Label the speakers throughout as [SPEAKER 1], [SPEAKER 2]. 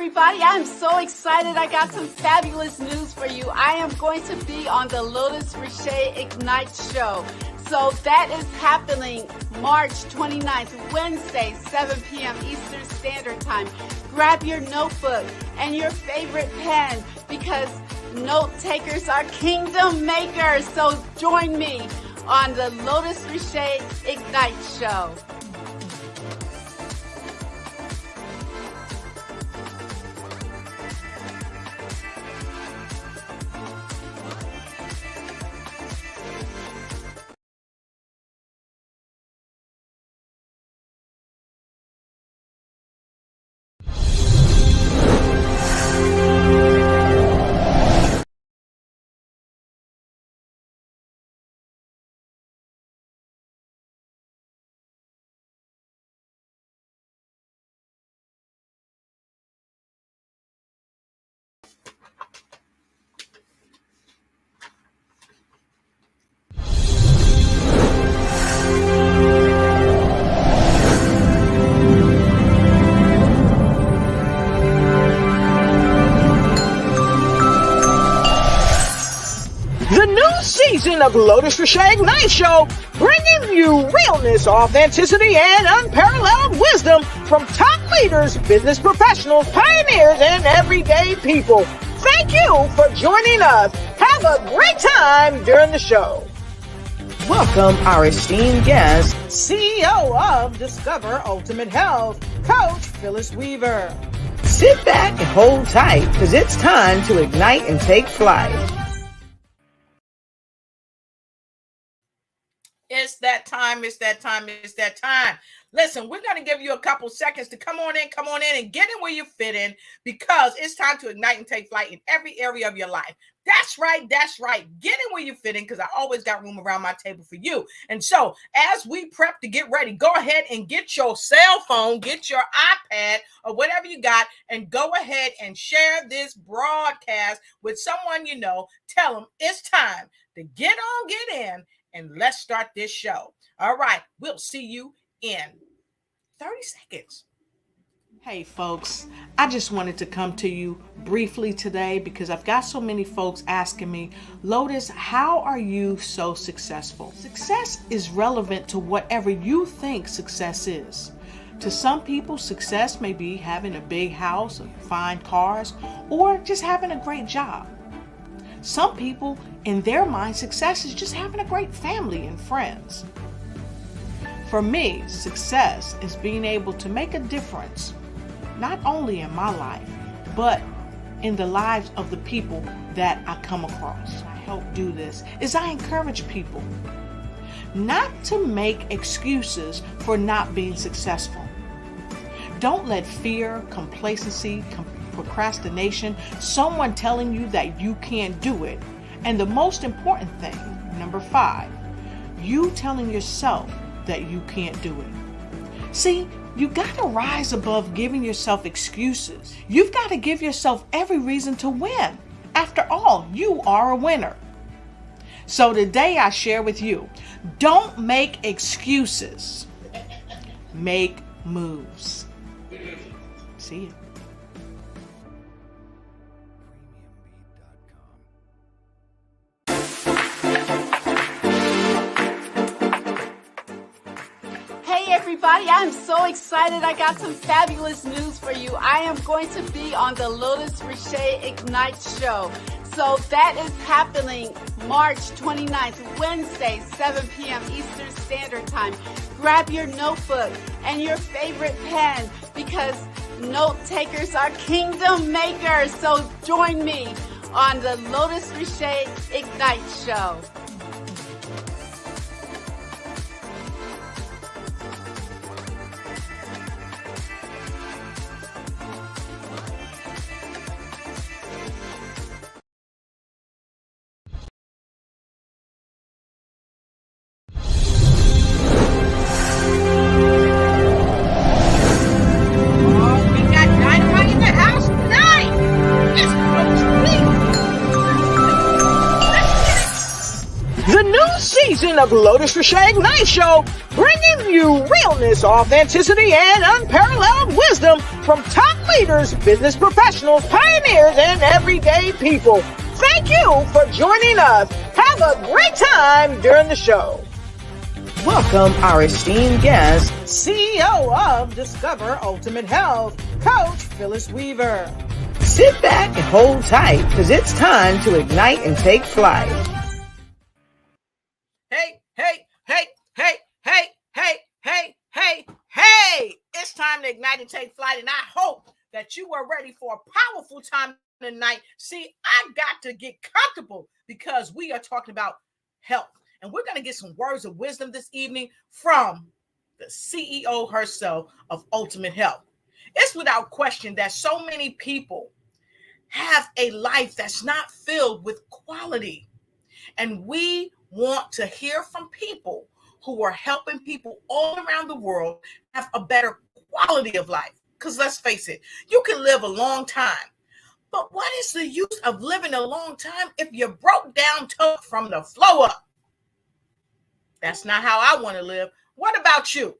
[SPEAKER 1] everybody, I'm so excited. I got some fabulous news for you. I am going to be on the Lotus Riche Ignite show. So that is happening March 29th, Wednesday, 7 p.m. Eastern Standard Time. Grab your notebook and your favorite pen because note takers are kingdom makers. So join me on the Lotus Riche Ignite show.
[SPEAKER 2] Season of Lotus Riche Ignite Show, bringing you realness, authenticity, and unparalleled wisdom from top leaders, business professionals, pioneers, and everyday people. Thank you for joining us. Have a great time during the show. Welcome our esteemed guest, CEO of Discover Ultimate Health, Coach Phyllis Weaver. Sit back and hold tight because it's time to ignite and take flight.
[SPEAKER 3] It's that time. Listen, we're going to give you a couple seconds to come on in and get in where you fit in because it's time to ignite and take flight in every area of your life. That's right. Get in where you fit in because I always got room around my table for you. And so as we prep to get ready, go ahead and get your cell phone, get your iPad or whatever you got, and go ahead and share this broadcast with someone you know. Tell them it's time to get in. And let's start this show. All right, we'll see you in 30 seconds.
[SPEAKER 4] Hey folks, I just wanted to come to you briefly today because I've got so many folks asking me, Lotus, how are you so successful? Success is relevant to whatever you think success is. To some people, success may be having a big house, fine cars, or just having a great job. Some people, in their mind, success is just having a great family and friends. For me, success is being able to make a difference, not only in my life, but in the lives of the people that I come across. I help do this is I encourage people not to make excuses for not being successful. Don't let fear, complacency, procrastination, someone telling you that you can't do it. And the most important thing, number 5, you telling yourself that you can't do it. See, you got to rise above giving yourself excuses. You've got to give yourself every reason to win. After all, you are a winner. So today I share with you, don't make excuses. Make moves. See you.
[SPEAKER 1] Everybody, I'm so excited. I got some fabulous news for you. I am going to be on the Lotus Riche Ignite show. So that is happening March 29th, Wednesday, 7 p.m. Eastern Standard Time. Grab your notebook and your favorite pen because note takers are kingdom makers. So join me on the Lotus Riche Ignite show.
[SPEAKER 2] season of Lotus Riche Ignite Show, bringing you realness, authenticity, and unparalleled wisdom from top leaders, business professionals, pioneers, and everyday people. Thank you for joining us. Have a great time during the show. Welcome our esteemed guest, CEO of Discover Ultimate Health, Coach Phyllis Weaver. Sit back and hold tight because it's time to ignite and take flight.
[SPEAKER 3] Hey, hey, hey, hey, hey, hey, hey, hey, hey. It's time to ignite and take flight, and I hope that you are ready for a powerful time tonight. See, I got to get comfortable because we are talking about health, and we're going to get some words of wisdom this evening from the CEO herself of Ultimate Health. It's without question that so many people have a life that's not filled with quality, and we want to hear from people who are helping people all around the world have a better quality of life. Because let's face it, you can live a long time, but what is the use of living a long time if you broke down from the flow up? That's not how I want to live. What about you?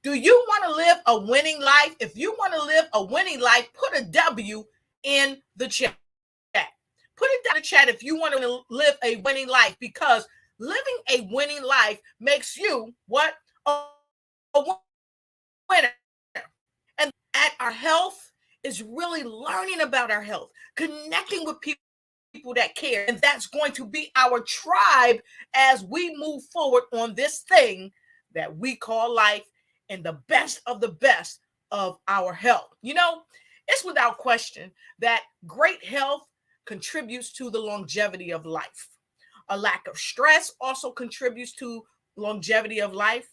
[SPEAKER 3] Do you want to live a winning life? If you want to live a winning life, put a W in the chat. Put it down in the chat if you want to live a winning life, because living a winning life makes you what? A winner. And at our health is really learning about our health, connecting with people that care. And that's going to be our tribe as we move forward on this thing that we call life and the best of our health. You know, it's without question that great health contributes to the longevity of life. A lack of stress also contributes to longevity of life.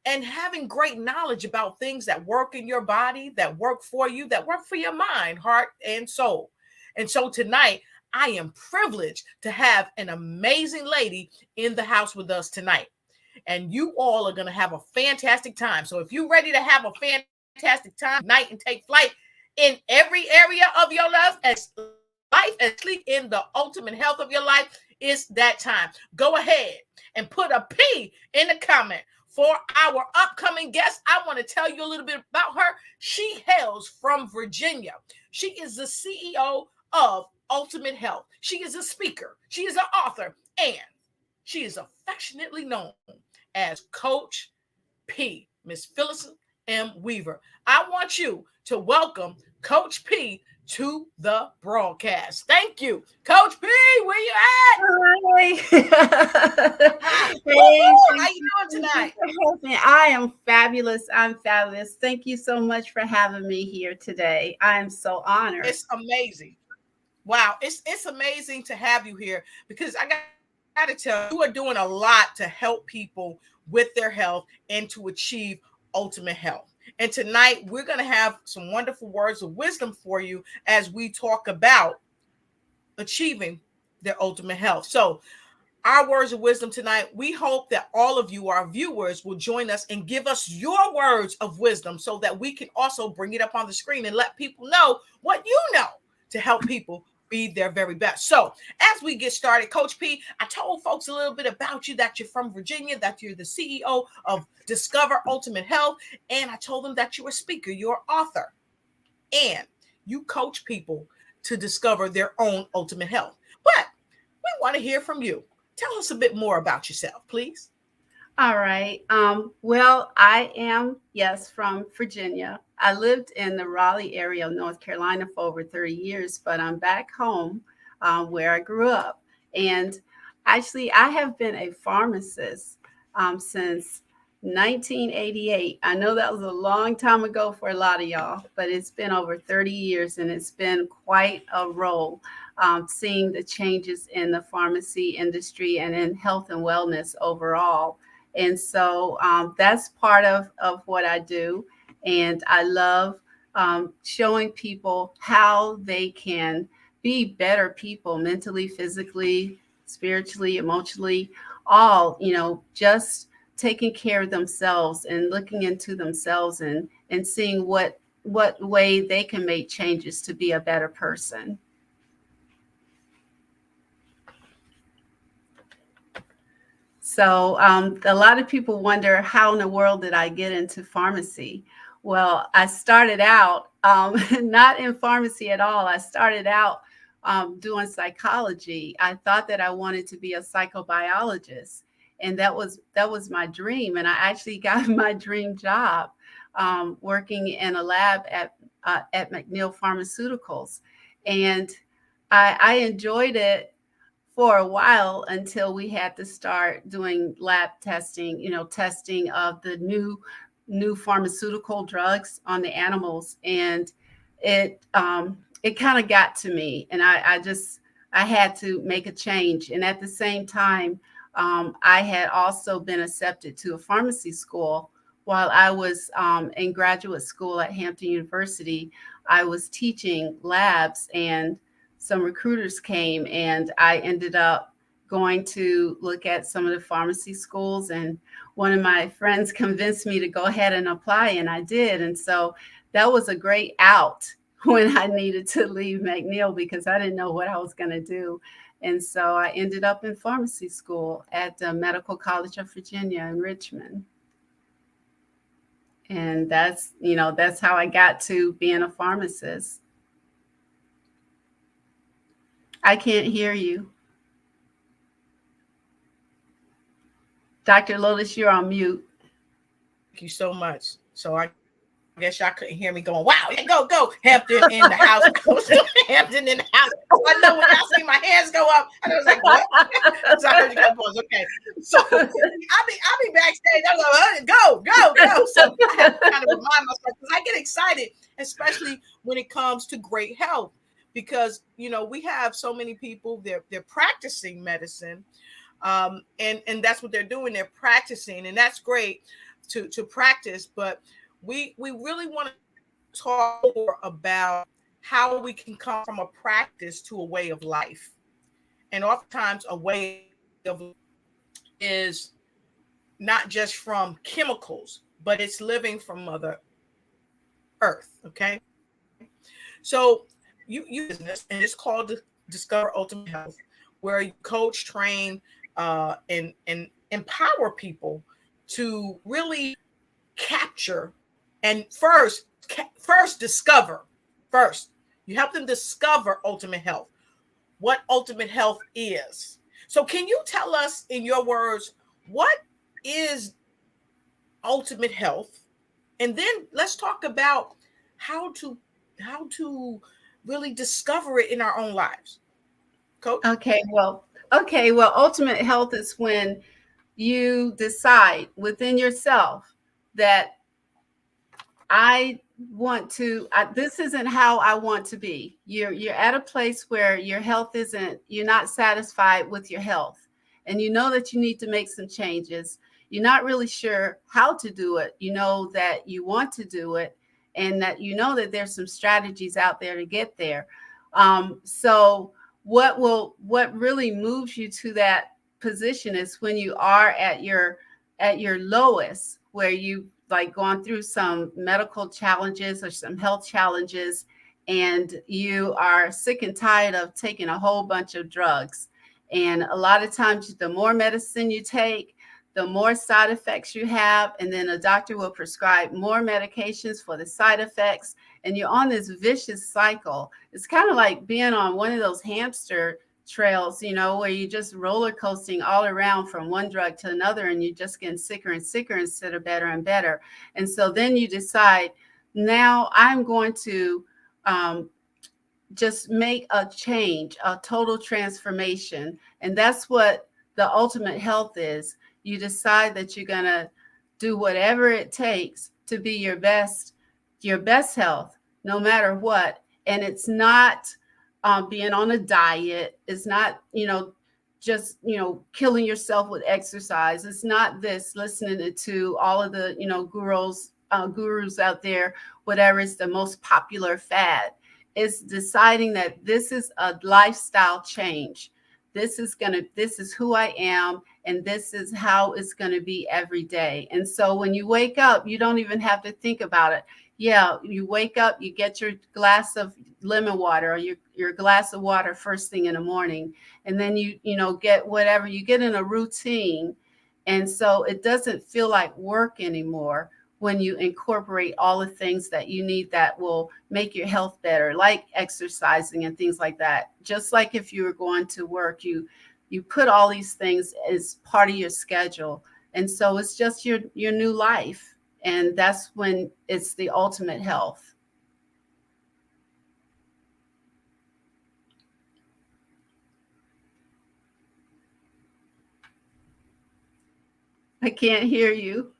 [SPEAKER 3] And having great knowledge about things that work in your body, that work for you, that work for your mind, heart, and soul. And so tonight, I am privileged to have an amazing lady in the house with us tonight. And you all are going to have a fantastic time. So if you're ready to have a fantastic time, ignite and take flight in every area of your life, as sleep in the ultimate health of your life, it's that time. Go ahead and put a P in the comment for our upcoming guest. I want to tell you a little bit about her. She hails from Virginia. She is the CEO of Ultimate Health. She is a speaker. She is an author, and she is affectionately known as Coach P, Miss Phyllis M. Weaver. I want you to welcome Coach P to the broadcast. Thank you. Coach P, where you at?
[SPEAKER 1] Hi.
[SPEAKER 3] Hey, how you doing tonight?
[SPEAKER 1] I am fabulous. I'm fabulous. Thank you so much for having me here today. I am so honored.
[SPEAKER 3] It's amazing. Wow. It's amazing to have you here, because I got to tell you, are doing a lot to help people with their health and to achieve ultimate health. And tonight we're going to have some wonderful words of wisdom for you as we talk about achieving their ultimate health. So our words of wisdom tonight, we hope that all of you, our viewers, will join us and give us your words of wisdom so that we can also bring it up on the screen and let people know what you know to help people be their very best. So as we get started, Coach P, I told folks a little bit about you, that you're from Virginia, that you're the CEO of Discover Ultimate Health, and I told them that you're a speaker, you're an author, and you coach people to discover their own ultimate health. But we want to hear from you. Tell us a bit more about yourself, please.
[SPEAKER 1] All right. Well, I am, yes, from Virginia. I lived in the Raleigh area of North Carolina for over 30 years, but I'm back home where I grew up. And actually, I have been a pharmacist since 1988. I know that was a long time ago for a lot of y'all, but it's been over 30 years, and it's been quite a role seeing the changes in the pharmacy industry and in health and wellness overall. And so that's part of what I do. And I love showing people how they can be better people mentally, physically, spiritually, emotionally, all, just taking care of themselves and looking into themselves and seeing what way they can make changes to be a better person. So a lot of people wonder, how in the world did I get into pharmacy? Well, I started out not in pharmacy at all. I started out doing psychology. I thought that I wanted to be a psychobiologist, and that was my dream. And I actually got my dream job working in a lab at McNeil Pharmaceuticals, and I enjoyed it for a while until we had to start doing lab testing, testing of the new pharmaceutical drugs on the animals. And it kind of got to me, and I had to make a change. And at the same time, I had also been accepted to a pharmacy school while I was in graduate school at Hampton University. I was teaching labs, and some recruiters came, and I ended up going to look at some of the pharmacy schools. And one of my friends convinced me to go ahead and apply, and I did. And so that was a great out when I needed to leave McNeil, because I didn't know what I was going to do. And so I ended up in pharmacy school at the Medical College of Virginia in Richmond. And that's how I got to being a pharmacist. I can't hear you. Dr. Lotus, you're on mute.
[SPEAKER 3] Thank you so much. So I guess y'all couldn't hear me going, wow, yeah, go. Hampton in the house. Hampton in the house. So I know when y'all see my hands go up, I was like, what? So I heard you go pause. Okay. So I'll be backstage. I was like, go. So I have to kind of remind myself, because I get excited, especially when it comes to great health. Because, we have so many people, they're practicing medicine, and that's what they're doing. They're practicing, and that's great to practice. But we really want to talk more about how we can come from a practice to a way of life. And oftentimes a way of life is not just from chemicals, but it's living from Mother Earth. Okay. So you business, and it's called Discover Ultimate Health, where you coach, train, and empower people to really capture and first discover. First, you help them discover ultimate health, what ultimate health is. So can you tell us in your words, what is ultimate health? And then let's talk about how to really discover it in our own lives. Coach?
[SPEAKER 1] Okay, well, ultimate health is when you decide within yourself that this isn't how I want to be. You're at a place where your health you're not satisfied with your health, and you know that you need to make some changes. You're not really sure how to do it. You know that you want to do it, and that that there's some strategies out there to get there. So what really moves you to that position is when you are at your lowest, where you like gone through some medical challenges or some health challenges, and you are sick and tired of taking a whole bunch of drugs. And a lot of times, the more medicine you take, the more side effects you have. And then a doctor will prescribe more medications for the side effects. And you're on this vicious cycle. It's kind of like being on one of those hamster trails, where you just roller coasting all around from one drug to another, and you're just getting sicker and sicker instead of better and better. And so then you decide, now I'm going to just make a change, a total transformation. And that's what the ultimate health is. You decide that you're going to do whatever it takes to be your best health, no matter what. And it's not being on a diet. It's not, just, killing yourself with exercise. It's not this listening to all of the, gurus out there, whatever is the most popular fad. It's deciding that this is a lifestyle change. This is who I am, and this is how it's going to be every day. And so when you wake up, you don't even have to think about it. Yeah, you wake up, you get your glass of lemon water, or your glass of water first thing in the morning, and then you get whatever, you get in a routine, And so it doesn't feel like work anymore when you incorporate all the things that you need that will make your health better, like exercising and things like that. Just like if you were going to work, you put all these things as part of your schedule. And so it's just your new life. And that's when it's the ultimate health. I can't hear you.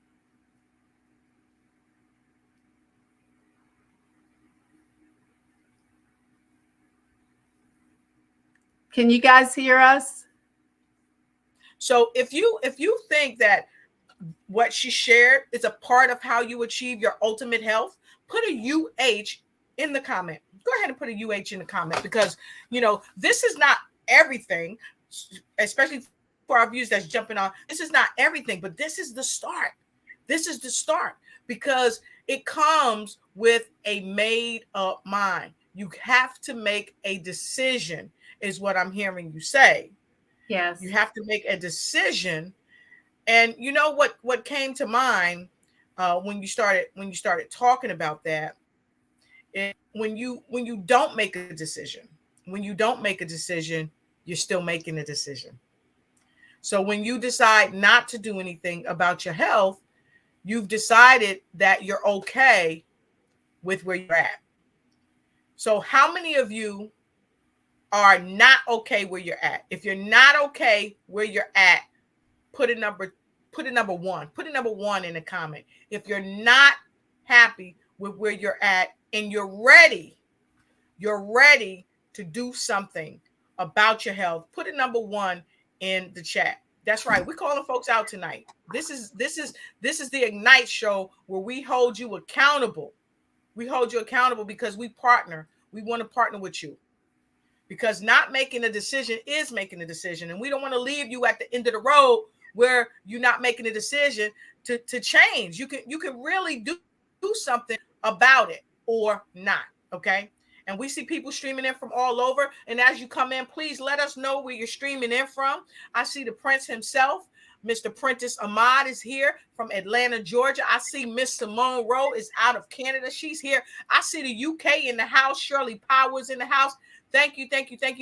[SPEAKER 1] Can you guys hear us?
[SPEAKER 3] So if you think that what she shared is a part of how you achieve your ultimate health, put a UH in the comment. Go ahead and put a UH in the comment, because this is not everything, especially for our viewers that's jumping on. This is not everything, but this is the start. This is the start, because it comes with a made up mind. You have to make a decision, is what I'm hearing you say.
[SPEAKER 1] Yes.
[SPEAKER 3] You have to make a decision. And you know what came to mind when you started talking about that, when you don't make a decision, you're still making a decision. So when you decide not to do anything about your health, you've decided that you're okay with where you're at. So how many of you are not okay where you're at? If you're not okay where you're at, put a number one. Put a number one in the comment. If you're not happy with where you're at and you're ready to do something about your health, put a number one in the chat. That's right. We're calling folks out tonight. This is the Ignite show where we hold you accountable. We hold you accountable because we partner. We want to partner with you, because not making a decision is making a decision. And we don't want to leave you at the end of the road where you're not making a decision to change. You can really do something about it or not. Okay. And we see people streaming in from all over. And as you come in, please let us know where you're streaming in from. I see the Prince himself. Mr. Prentice Ahmad is here from Atlanta, Georgia. I see Miss Simone Rowe is out of Canada. She's here. I see the UK in the house. Shirley Powers in the house. Thank you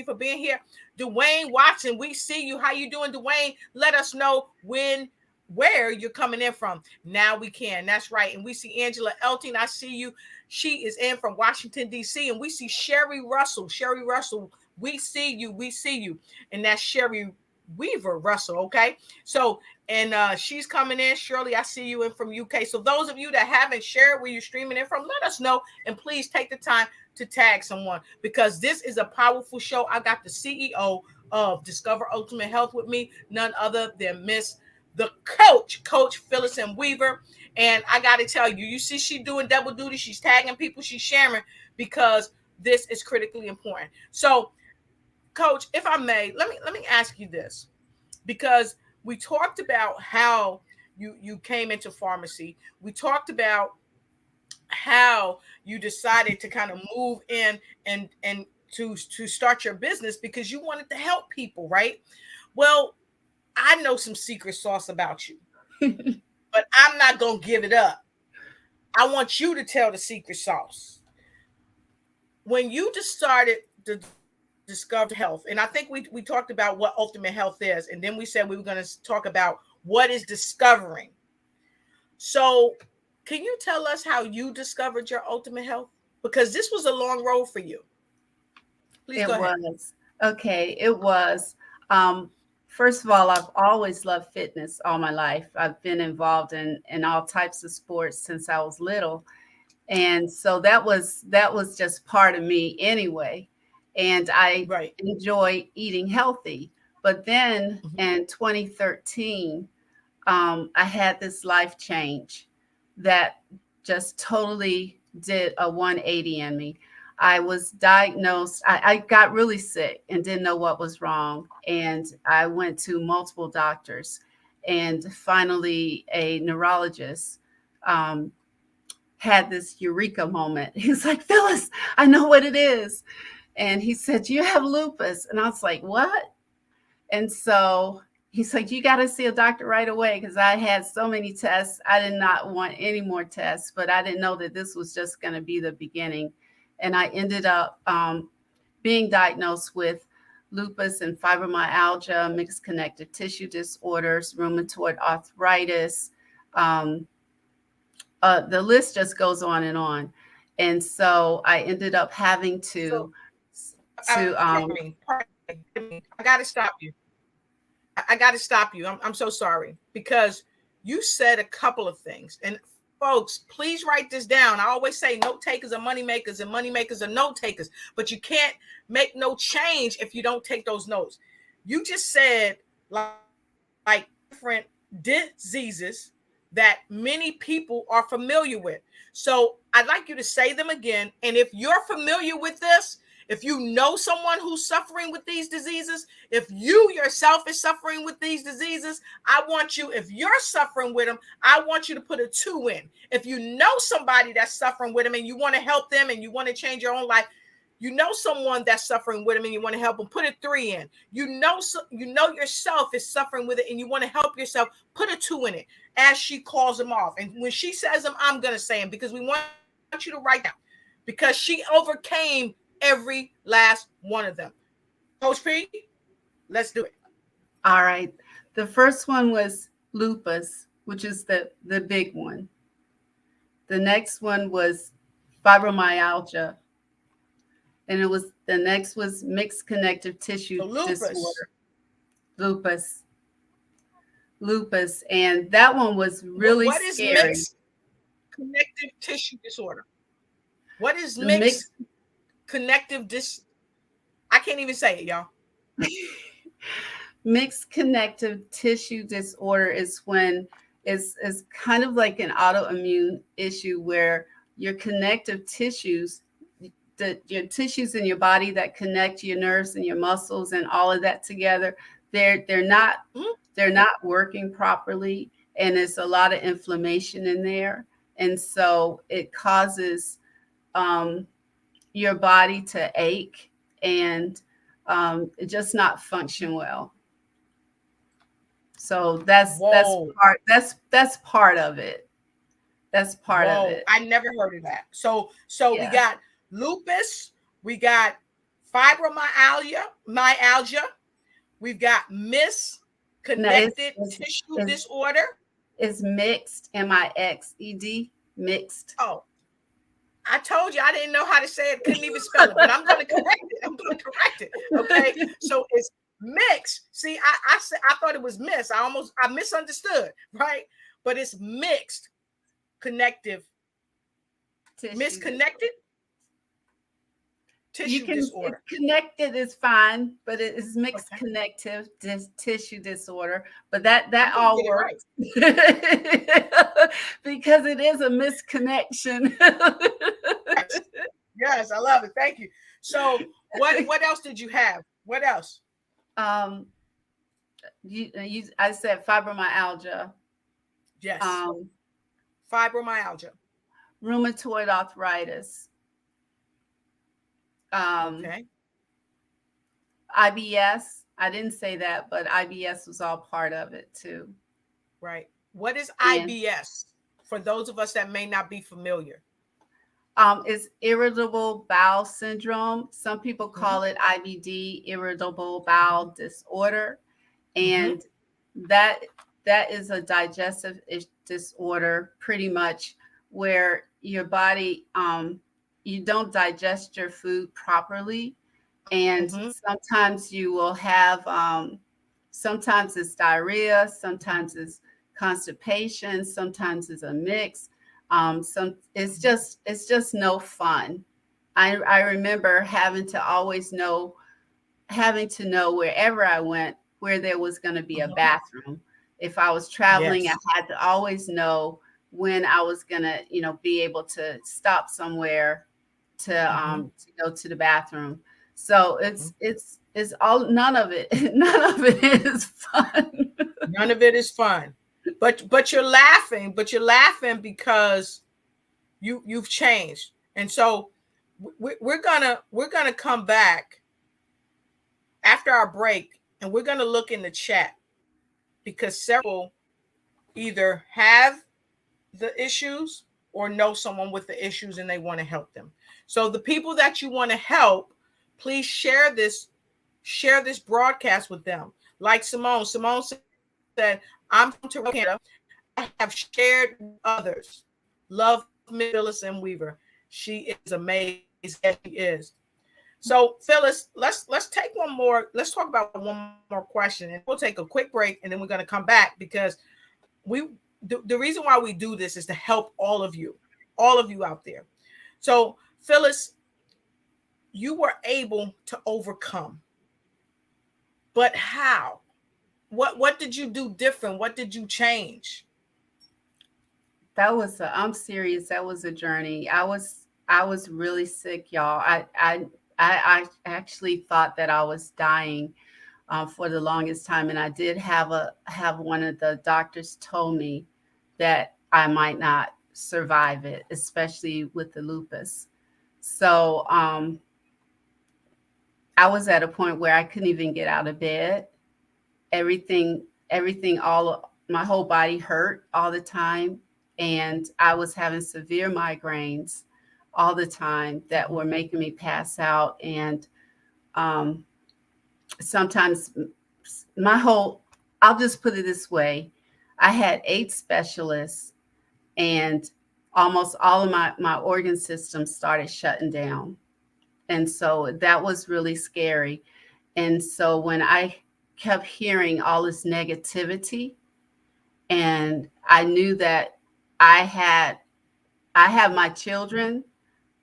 [SPEAKER 3] for being here. Dwayne Watson, we see you. How you doing, Dwayne? Let us know where you're coming in from. Now we can. That's right. And we see Angela Elton. I see you. She is in from Washington, D.C. And we see Sherry Russell. Sherry Russell, we see you. And that's Sherry Weaver Russell. Okay. So, and she's coming in. Shirley, I see you in from UK. So those of you that haven't shared where you're streaming in from, let us know. And please take the time to tag someone, because this is a powerful show. I got the CEO of Discover Ultimate Health with me, none other than Miss the Coach Phyllis and Weaver. And I got to tell you, you see she doing double duty. She's tagging people, she's sharing, because this is critically important. So, Coach, if I may, let me ask you this, because we talked about how you came into pharmacy. We talked about how you decided to kind of move in and to start your business because you wanted to help people, right? Well, I know some secret sauce about you, but I'm not going to give it up. I want you to tell the secret sauce. When you just started to discover health, and I think we talked about what ultimate health is, and then we said we were going to talk about what is discovering. So can you tell us how you discovered your ultimate health? Because this was a long road for you. Please go ahead.
[SPEAKER 1] It was. First of all, I've always loved fitness all my life. I've been involved in all types of sports since I was little. And so that was just part of me anyway. And I enjoy eating healthy. But then in 2013, I had this life change that just totally did a 180 in me. I was diagnosed. I got really sick and didn't know what was wrong. And I went to multiple doctors, and finally a neurologist had this eureka moment. He's like, Phyllis, I know what it is. And he said, you have lupus. And I was like, what? And so he's like, you got to see a doctor right away, because I had so many tests. I did not want any more tests, but I didn't know that this was just going to be the beginning. And I ended up being diagnosed with lupus and fibromyalgia, mixed connective tissue disorders, rheumatoid arthritis. The list just goes on and on. And so I ended up having to
[SPEAKER 3] pardon me. I got to stop you. I got to stop you. I'm so sorry, because you said a couple of things. And folks, please write this down. I always say note takers are money makers and money makers are note takers, but you can't make no change if you don't take those notes. You just said like different diseases that many people are familiar with. So I'd like you to say them again. And if you're familiar with this, if you know someone who's suffering with these diseases, if you yourself is suffering with these diseases, I want you, if you're suffering with them, I want you to put a 2 in. If you know somebody that's suffering with them and you want to help them and you want to change your own life, you know someone that's suffering with them and you want to help them, put a 3 in. You know yourself is suffering with it and you want to help yourself, put a 2 in it as she calls them off. And when she says them, I'm going to say them, because we want you to write down, because she overcame every last one of them. Coach P, let's do it.
[SPEAKER 1] All right. The first one was lupus, which is the big one. The next one was fibromyalgia. And the next was mixed connective tissue disorder. Lupus. And that one was really
[SPEAKER 3] what
[SPEAKER 1] scary.
[SPEAKER 3] What is mixed connective tissue disorder? What is mixed connective I can't even say it, y'all.
[SPEAKER 1] Mixed connective tissue disorder is when it's kind of like an autoimmune issue where your connective tissues, your tissues in your body that connect your nerves and your muscles and all of that together, they're not working properly, and there's a lot of inflammation in there, and so it causes your body to ache and just not function well. So that's part of it. That's part of it.
[SPEAKER 3] I never heard of that. So yeah. We got lupus, we got fibromyalgia, we've got misconnected tissue disorder.
[SPEAKER 1] It's mixed, MIXED, mixed.
[SPEAKER 3] Oh, I told you I didn't know how to say it, couldn't even spell it, but I'm going to correct it. Okay, so it's mixed. See, I thought it was miss. I misunderstood, right? But it's mixed connective tissue. Misconnected tissue disorder.
[SPEAKER 1] Connected is fine, but it is mixed connective tissue disorder. But that all works because it is a misconnection.
[SPEAKER 3] Yes, I love it. Thank you. So what else did you have? What else?
[SPEAKER 1] I said fibromyalgia.
[SPEAKER 3] Yes. Fibromyalgia.
[SPEAKER 1] Rheumatoid arthritis.
[SPEAKER 3] Okay.
[SPEAKER 1] IBS. I didn't say that, but IBS was all part of it too.
[SPEAKER 3] Right. What is IBS for those of us that may not be familiar?
[SPEAKER 1] It's irritable bowel syndrome. Some people call it IBD, irritable bowel disorder. And that is a digestive disorder, pretty much, where your body, you don't digest your food properly. And sometimes you will have, sometimes it's diarrhea, sometimes it's constipation, sometimes it's a mix. It's just no fun. I remember having to know wherever I went, where there was going to be a bathroom. If I was traveling, I had to always know when I was going to, be able to stop somewhere to go to the bathroom. So it's all, none of it is fun.
[SPEAKER 3] None of it is fun. But you're laughing because you've changed. And so we're gonna come back after our break, and we're gonna look in the chat because several either have the issues or know someone with the issues and they want to help them. So the people that you want to help, please share this broadcast with them. Like Simone said, I'm from Toronto, Canada. I have shared with others. Love Miss Phyllis and Weaver. She is amazing as she is. So Phyllis, let's take one more. Let's talk about one more question, and we'll take a quick break, and then we're going to come back because the reason why we do this is to help all of you out there. So Phyllis, you were able to overcome, but how? What did you do different? What did you change?
[SPEAKER 1] I'm serious. That was a journey. I was really sick, y'all. I actually thought that I was dying for the longest time, and I did have one of the doctors told me that I might not survive it, especially with the lupus. So I was at a point where I couldn't even get out of bed. Everything, my whole body hurt all the time. And I was having severe migraines all the time that were making me pass out. And sometimes I'll just put it this way. I had 8 specialists and almost all of my organ systems started shutting down. And so that was really scary. And so when I kept hearing all this negativity, and I knew that I have my children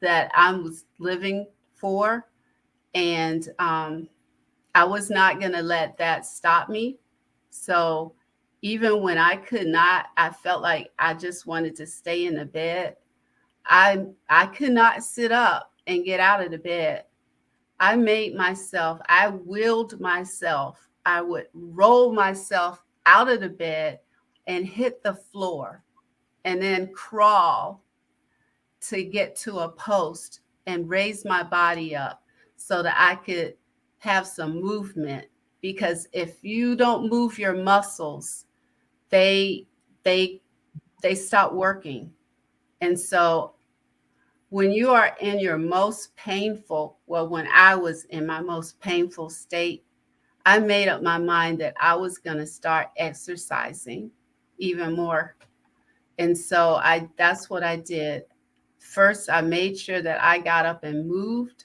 [SPEAKER 1] that I was living for, and I was not going to let that stop me. So even when I could not, I felt like I just wanted to stay in the bed. I could not sit up and get out of the bed. I willed myself. I would roll myself out of the bed and hit the floor and then crawl to get to a post and raise my body up so that I could have some movement. Because if you don't move your muscles, they stop working. And so when you are in your most painful, when I was in my most painful state, I made up my mind that I was going to start exercising even more. And so that's what I did. First, I made sure that I got up and moved.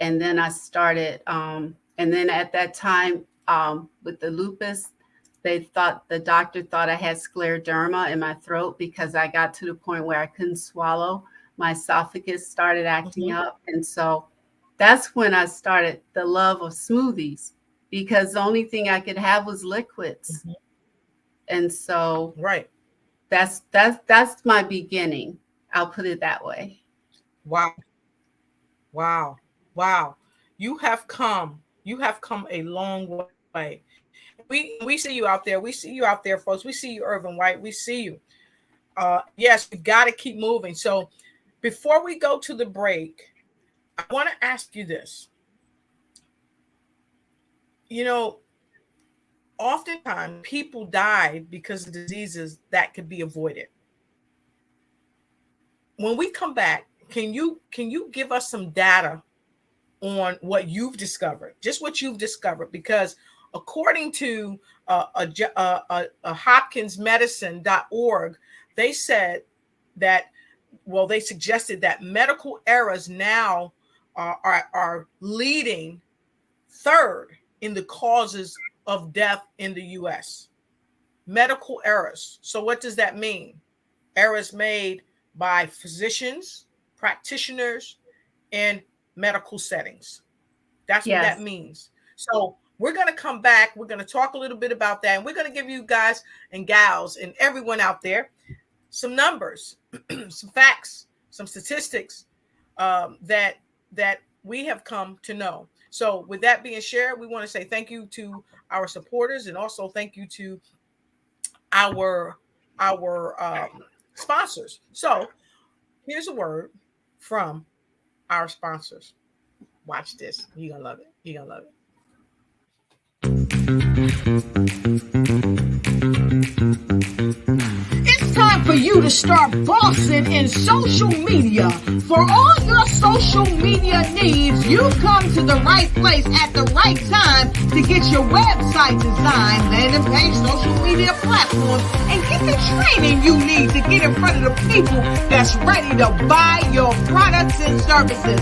[SPEAKER 1] And then I started, and then at that time with the lupus, the doctor thought I had scleroderma in my throat because I got to the point where I couldn't swallow. My esophagus started acting up. And so that's when I started the love of smoothies, because the only thing I could have was liquids. And so that's my beginning. I'll put it that way.
[SPEAKER 3] Wow. You have come a long way. We see you out there. We see you out there, folks. We see you, Irvin White. We see you. Yes, we got to keep moving. So before we go to the break, I want to ask you this. You know, oftentimes people die because of diseases that could be avoided. When we come back, can you give us some data on what you've discovered, just what you've discovered? Because according to hopkinsmedicine.org, they said that, they suggested that medical errors now are leading third in the causes of death in the U.S. Medical errors. So what does that mean? Errors made by physicians, practitioners, and medical settings. That's what that means. So we're going to come back. We're going to talk a little bit about that. And we're going to give you guys and gals and everyone out there some numbers, some facts, some statistics that we have come to know. So with that being shared, we want to say thank you to our supporters, and also thank you to our sponsors. So here's a word from our sponsors. Watch this. You're going to love it. You're going to love it.
[SPEAKER 2] to start bossing in social media. For all your social media needs, you've come to the right place at the right time to get your website designed, landing page, social media platforms, and get the training you need to get in front of the people that's ready to buy your products and services.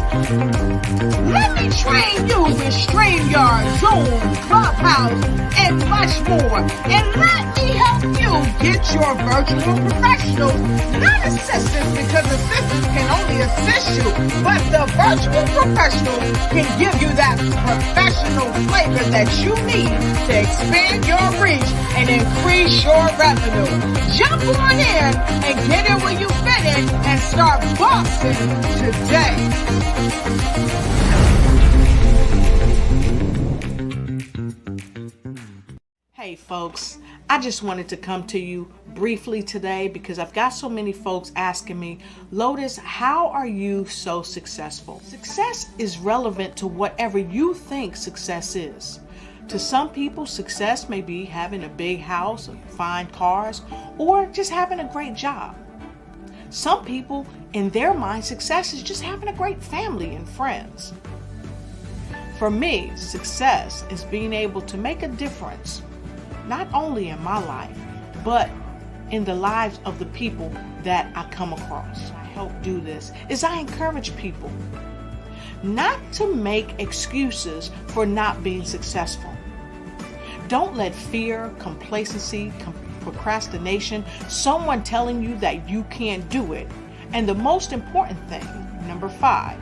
[SPEAKER 2] Let me train you with StreamYard, Zoom, Clubhouse, and much more. And let me help you get your virtual professionals, not assistants, because assistants can only assist you, but the virtual professionals can give you that professional flavor that you need to expand your reach and increase your revenue. Jump on in and get in where you fit in and start bossing today.
[SPEAKER 4] Hey folks, I just wanted to come to you briefly today because I've got so many folks asking me, Lotus, how are you so successful? Success is relevant to whatever you think success is. To some people, success may be having a big house, fine cars, or just having a great job. Some people, in their mind, success is just having a great family and friends. For me, success is being able to make a difference, not only in my life, but in the lives of the people that I come across. I help do this is I encourage people not to make excuses for not being successful. Don't let fear, complacency, procrastination, someone telling you that you can't do it. And the most important thing, number 5,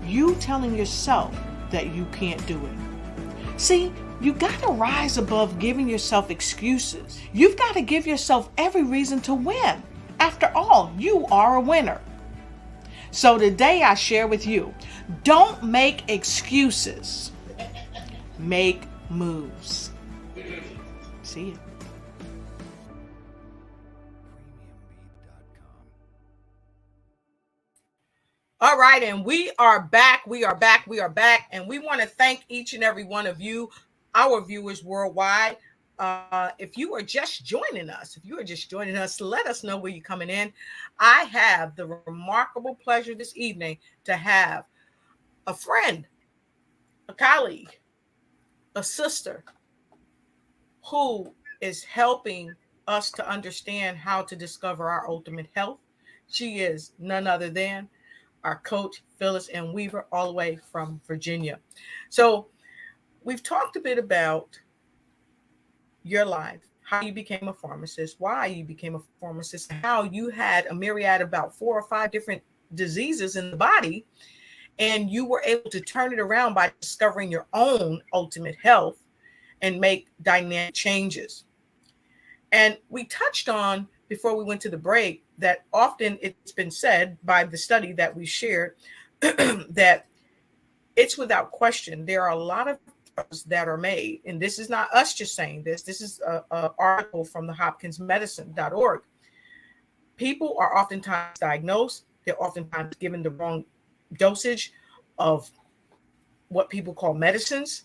[SPEAKER 4] you telling yourself that you can't do it. See, you got to rise above giving yourself excuses. You've got to give yourself every reason to win. After all, you are a winner. So today I share with you, don't make excuses. Make moves. See you.
[SPEAKER 3] All right, and we are back. We are back. And we want to thank each and every one of you, our viewers worldwide. If you are just joining us, let us know where you're coming in. I have the remarkable pleasure this evening to have a friend, a colleague, a sister who is helping us to understand how to discover our ultimate health. She is none other than our coach, Phyllis and Weaver, all the way from Virginia. So we've talked a bit about your life, how you became a pharmacist, why you became a pharmacist, how you had a myriad of about 4 or 5 different diseases in the body, and you were able to turn it around by discovering your own ultimate health and make dynamic changes. And we touched on, before we went to the break, that often it's been said by the study that we shared that it's without question, there are a lot of drugs that are made. And this is not us just saying this. This is an article from the hopkinsmedicine.org. People are oftentimes diagnosed. They're oftentimes given the wrong dosage of what people call medicines,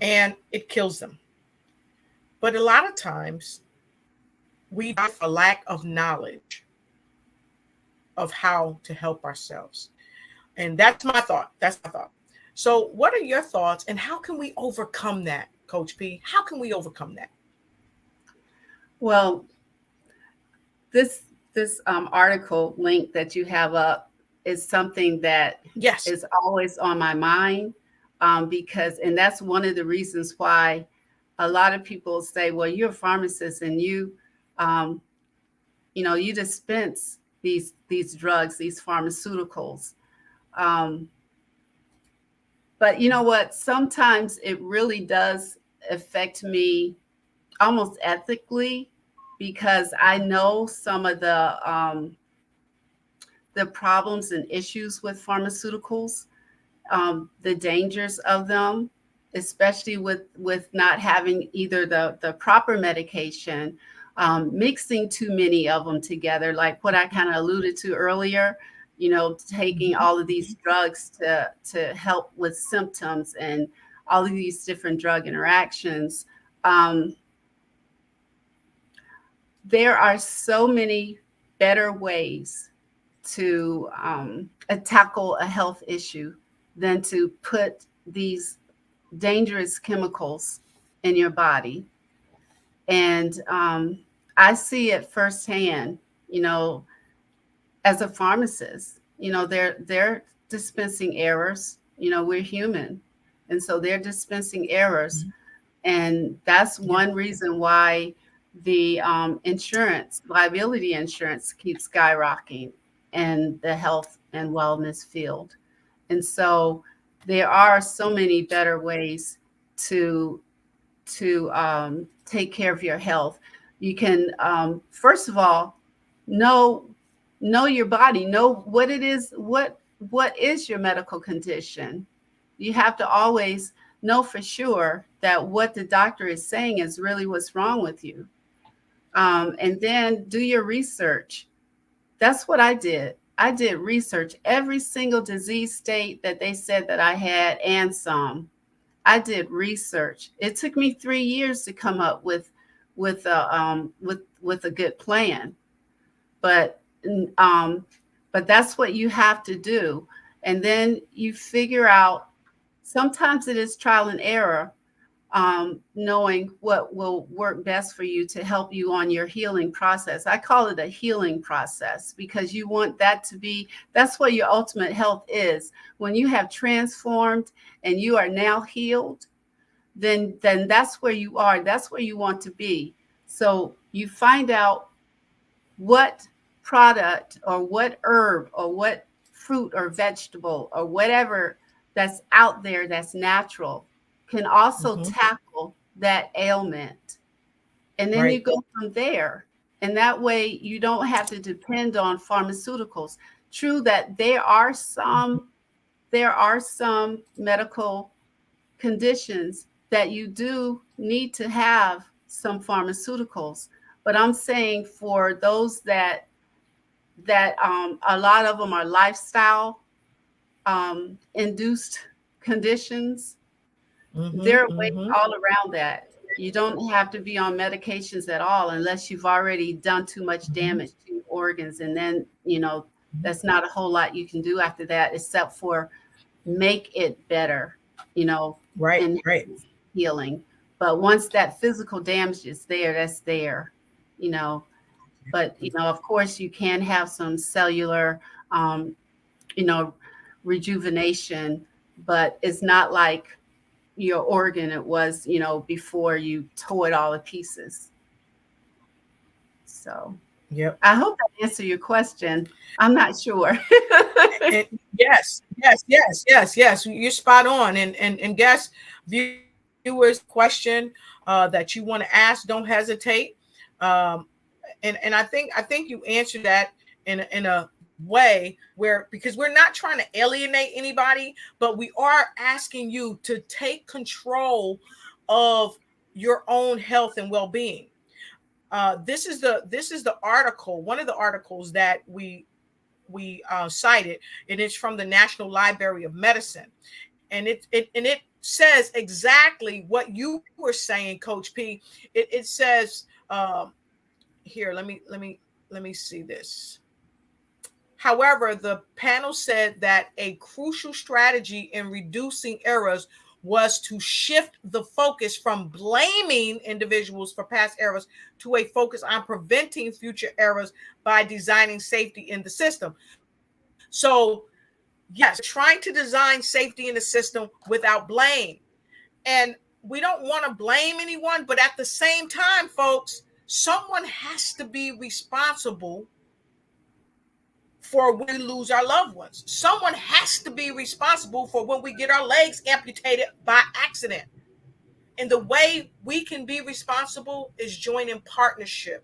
[SPEAKER 3] and it kills them. But a lot of times we die for lack of knowledge of how to help ourselves. And that's my thought. So what are your thoughts, and how can we overcome that, Coach P? How can we overcome that?
[SPEAKER 1] Well, this article link that you have up is something that is always on my mind, because that's one of the reasons why a lot of people say, well, you're a pharmacist and you dispense these drugs, these pharmaceuticals. But you know what? Sometimes it really does affect me almost ethically, because I know some of the problems and issues with pharmaceuticals, the dangers of them, especially with not having either the proper medication, mixing too many of them together, like what I kind of alluded to earlier, taking all of these drugs to help with symptoms and all of these different drug interactions. There are so many better ways to tackle a health issue than to put these dangerous chemicals in your body. And I see it firsthand, as a pharmacist. They're dispensing errors. We're human. And so they're dispensing errors. And that's one reason why the liability insurance keeps skyrocketing in the health and wellness field. And so there are so many better ways to take care of your health. You can, first of all, know your body, know what it is, what is your medical condition. You have to always know for sure that what the doctor is saying is really what's wrong with you. And then do your research. That's what I did. I did research every single disease state that they said that I had, and some. I did research. It took me 3 years to come up with a good plan, but that's what you have to do. And then you figure out. Sometimes it is trial and error, knowing what will work best for you to help you on your healing process. I call it a healing process because you want that to be, that's what your ultimate health is. When you have transformed and you are now healed, then that's where you are. That's where you want to be. So you find out what product or what herb or what fruit or vegetable or whatever that's out there that's natural can also tackle that ailment. And then you go from there. And that way you don't have to depend on pharmaceuticals. True that there are some medical conditions that you do need to have some pharmaceuticals. But I'm saying for those that a lot of them are lifestyle induced conditions, there are ways all around that. You don't have to be on medications at all unless you've already done too much damage to your organs. And then, that's not a whole lot you can do after that except for make it better, and healing. But once that physical damage is there, that's there, But, of course, you can have some cellular, rejuvenation, but it's not like your organ it was, before you tore it all to pieces. So, I hope that answered your question. I'm not sure.
[SPEAKER 3] Yes. You're spot on. And guess viewers question that you want to ask, don't hesitate. And I think you answered that in a way where, because we're not trying to alienate anybody, but we are asking you to take control of your own health and well-being. This is the article, one of the articles that we cited, and it's from the National Library of Medicine, and it says exactly what you were saying, Coach P. It says here. Let me see this. However, the panel said that a crucial strategy in reducing errors was to shift the focus from blaming individuals for past errors to a focus on preventing future errors by designing safety in the system. So, yes, trying to design safety in the system without blame. And we don't want to blame anyone, but at the same time, folks, someone has to be responsible for when we lose our loved ones. Someone has to be responsible for when we get our legs amputated by accident. And the way we can be responsible is join in partnership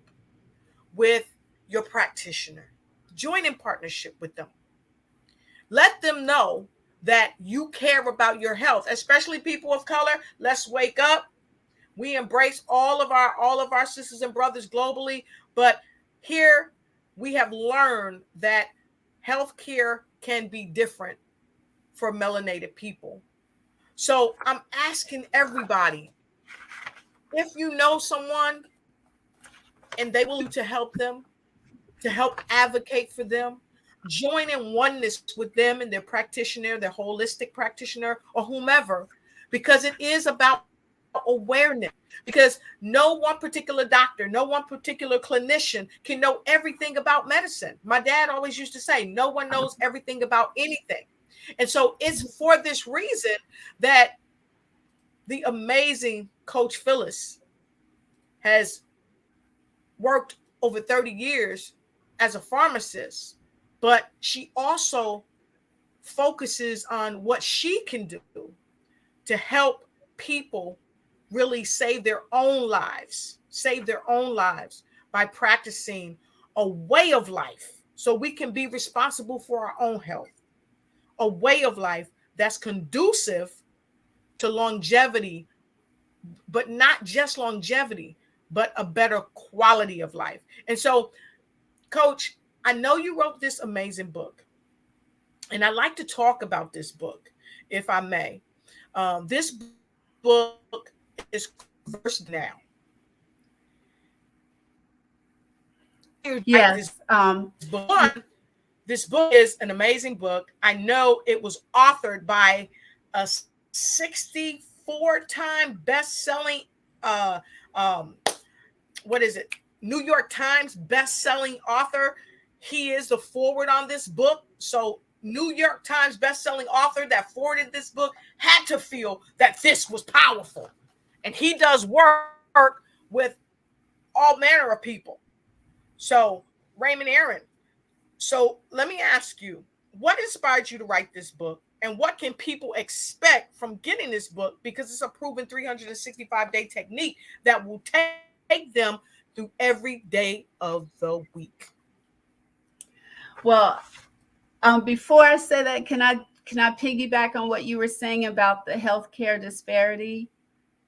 [SPEAKER 3] with your practitioner. Join in partnership with them. Let them know that you care about your health, especially people of color. Let's wake up. We embrace all of our sisters and brothers globally, but here we have learned that healthcare can be different for melanated people. So I'm asking everybody, if you know someone and they will to help them, to help advocate for them, join in oneness with them and their practitioner, their holistic practitioner, or whomever, because it is about awareness. Because no one particular doctor, no one particular clinician can know everything about medicine. My dad always used to say, no one knows everything about anything. And so it's for this reason that the amazing Coach Phyllis has worked over 30 years as a pharmacist, but she also focuses on what she can do to help people really save their own lives by practicing a way of life so we can be responsible for our own health, a way of life that's conducive to longevity, but not just longevity, but a better quality of life. And so, Coach, I know you wrote this amazing book, and I'd like to talk about this book, if I may. This book is first now.
[SPEAKER 1] Yes.
[SPEAKER 3] This book is an amazing book. I know it was authored by a 64-time best-selling, New York Times best-selling author. He is the forward on this book. So New York Times best-selling author that forwarded this book had to feel that this was powerful. And he does work with all manner of people. So Raymond Aaron, so let me ask you, what inspired you to write this book? And what can people expect from getting this book? Because it's a proven 365-day technique that will take them through every day of the week.
[SPEAKER 1] Well, before I say that, can I piggyback on what you were saying about the healthcare disparity?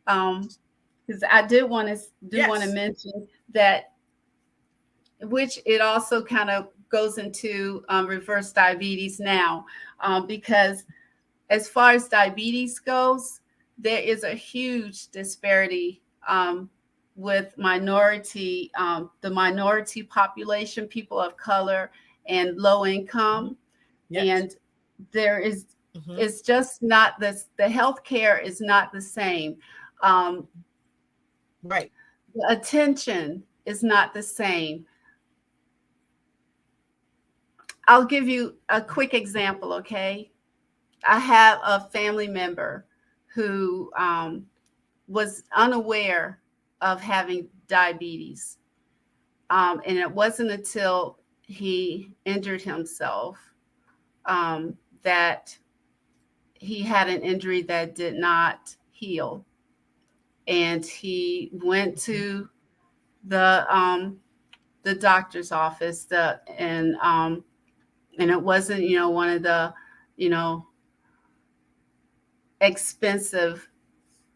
[SPEAKER 1] Because I did want to mention that, which it also kind of goes into reverse diabetes now, because as far as diabetes goes, there is a huge disparity with the minority population, people of color and low income. Yes. And there is, it's just not this, the healthcare is not the same.
[SPEAKER 3] Right.
[SPEAKER 1] The attention is not the same. I'll give you a quick example, okay? I have a family member who was unaware of having diabetes. And it wasn't until he injured himself that he had an injury that did not heal. And he went to the doctor's office, and it wasn't, one of the, expensive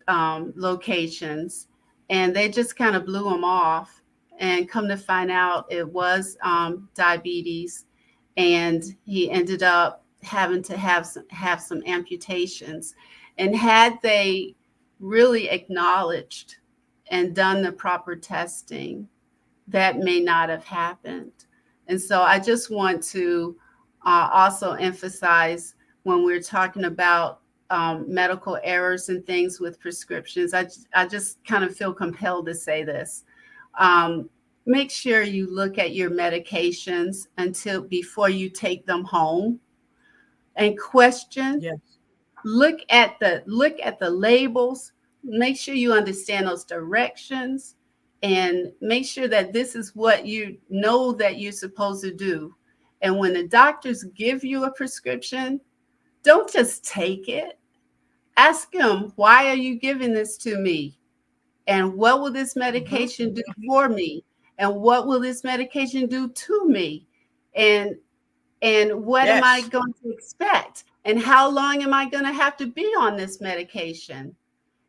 [SPEAKER 1] locations, and they just kind of blew him off. And come to find out, it was diabetes, and he ended up having to have some amputations. And had they really acknowledged and done the proper testing, that may not have happened. And so I just want to also emphasize, when we're talking about medical errors and things with prescriptions, I just kind of feel compelled to say this. Make sure you look at your medications before you take them home, and question.
[SPEAKER 3] Yes.
[SPEAKER 1] Look at the labels. Make sure you understand those directions, and make sure that this is what you know that you're supposed to do. And when the doctors give you a prescription, don't just take it. Ask them, why are you giving this to me? And what will this medication do for me? And what will this medication do to me? And what am I going to expect? And how long am I going to have to be on this medication?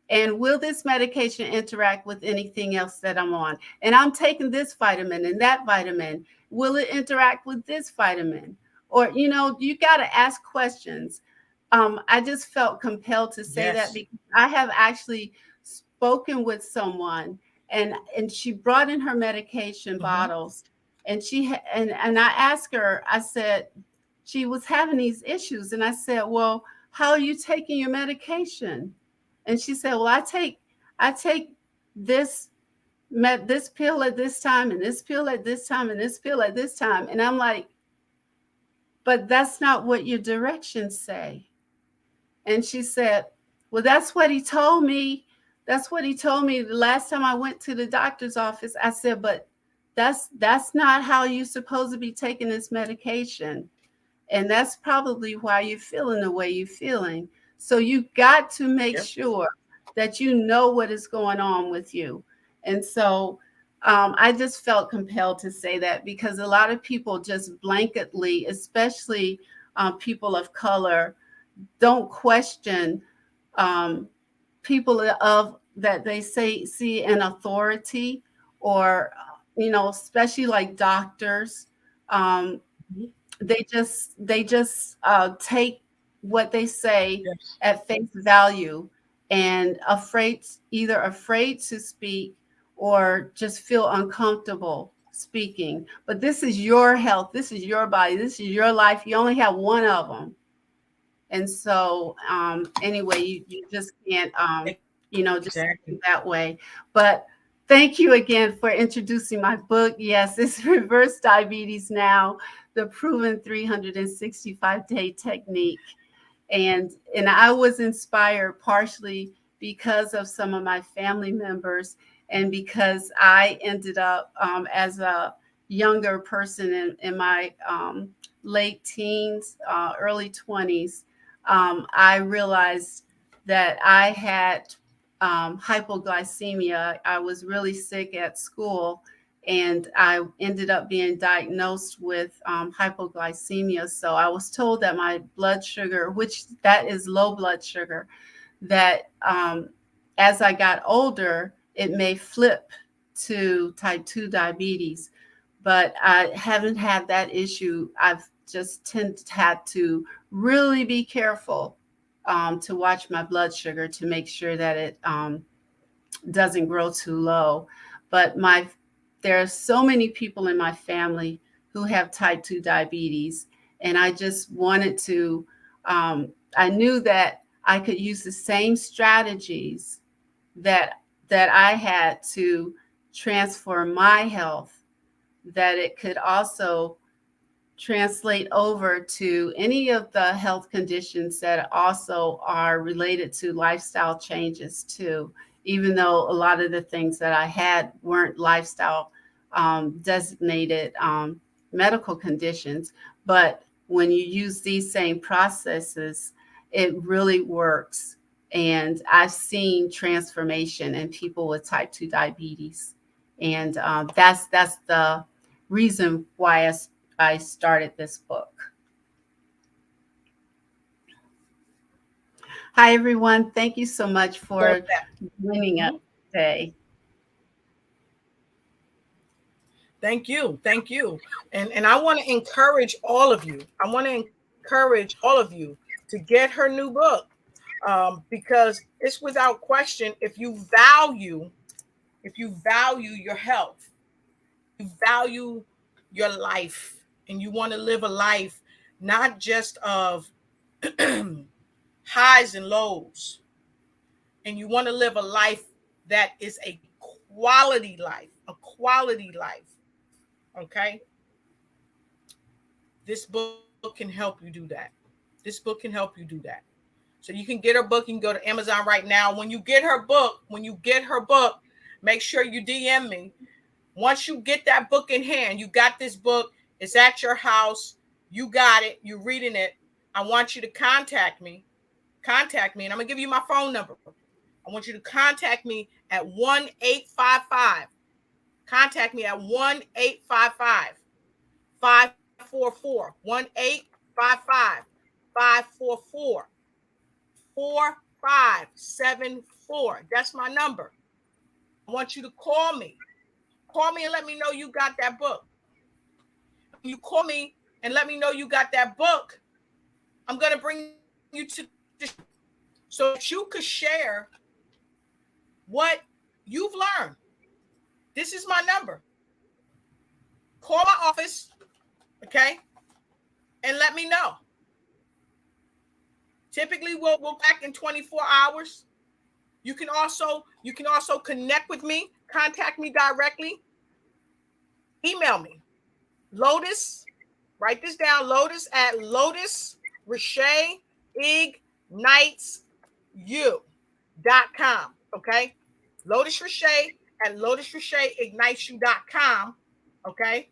[SPEAKER 1] And will this medication interact with anything else that I'm on? And I'm taking this vitamin and that vitamin. Will it interact with this vitamin? Or, you got to ask questions. I just felt compelled to say that, because I have actually spoken with someone, and she brought in her medication bottles, And and I asked her, I said, she was having these issues. And I said, well, how are you taking your medication? And she said, well, I take this this pill at this time, and this pill at this time, and this pill at this time. And I'm like, but that's not what your directions say. And she said, well, that's what he told me. That's what he told me the last time I went to the doctor's office. I said, but that's not how you're supposed to be taking this medication. And that's probably why you're feeling the way you're feeling. So you got to make sure that you know what is going on with you. And so I just felt compelled to say that, because a lot of people just blanketly, especially people of color, don't question people of that they see an authority, or especially like doctors. They just take what they say at face value, and either afraid to speak or just feel uncomfortable speaking. But this is your health, this is your body, this is your life. You only have one of them. And so anyway, you just can't just think that way. But thank you again for introducing my book. Yes, it's Reverse Diabetes Now, the proven 365-day technique. And I was inspired partially because of some of my family members, and because I ended up as a younger person in my late teens, early 20s, I realized that I had hypoglycemia. I was really sick at school, and I ended up being diagnosed with hypoglycemia. So I was told that my blood sugar, which that is low blood sugar, that as I got older, it may flip to type 2 diabetes. But I haven't had that issue. I've just had to really be careful to watch my blood sugar to make sure that it doesn't grow too low. But there are so many people in my family who have type 2 diabetes, and I just wanted to, I knew that I could use the same strategies that I had to transform my health, that it could also translate over to any of the health conditions that also are related to lifestyle changes too, even though a lot of the things that I had weren't lifestyle designated medical conditions. But when you use these same processes, it really works. And I've seen transformation in people with type 2 diabetes. And that's the reason why I started this book. Hi, everyone. Thank you so much for joining us today.
[SPEAKER 3] Thank you. Thank you. And I want to encourage all of you. I want to encourage all of you to get her new book, because it's without question, if you value your health, you value your life, and you want to live a life not just of highs and lows, and you want to live a life that is a quality life, okay? This book can help you do that. This book can help you do that. So you can get her book. You can go to Amazon right now. When you get her book, make sure you DM me. Once you get that book in hand, you got this book, it's at your house, you got it, you're reading it. I want you to contact me, and I'm gonna give you my phone number. I want you to contact me at 1-855. Contact me at 1-855-544 1-855-544 4574. That's my number. I want you to call me. Call me and let me know you got that book. When you call me and let me know you got that book, I'm going to bring you to the show so that you could share what you've learned. This is my number. call my office, okay, and let me know. Typically, we'll back in 24 hours. You can also connect with me, contact me directly, email me. Lotus, write this down, Lotus at Lotus Riche Ignites you.com. Okay. Lotus Riche at Lotus Riche Ignites you.com. Okay.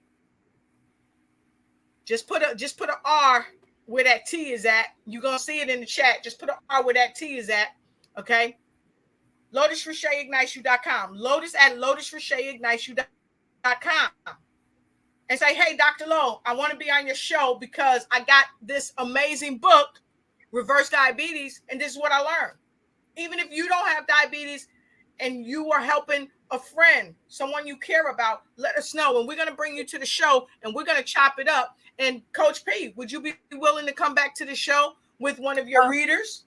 [SPEAKER 3] Just put a R where that T is at. You're gonna see it in the chat. Just put an R where that T is at. Okay. Lotus Riche Ignites you.com. Lotus at Lotus Riche Ignites you.com. And say, hey, Dr. Lowe, I want to be on your show because I got this amazing book, Reverse Diabetes, and this is what I learned. Even if you don't have diabetes and you are helping a friend, someone you care about, let us know. And we're going to bring you to the show and we're going to chop it up. And Coach P, would you be willing to come back to the show with one of your readers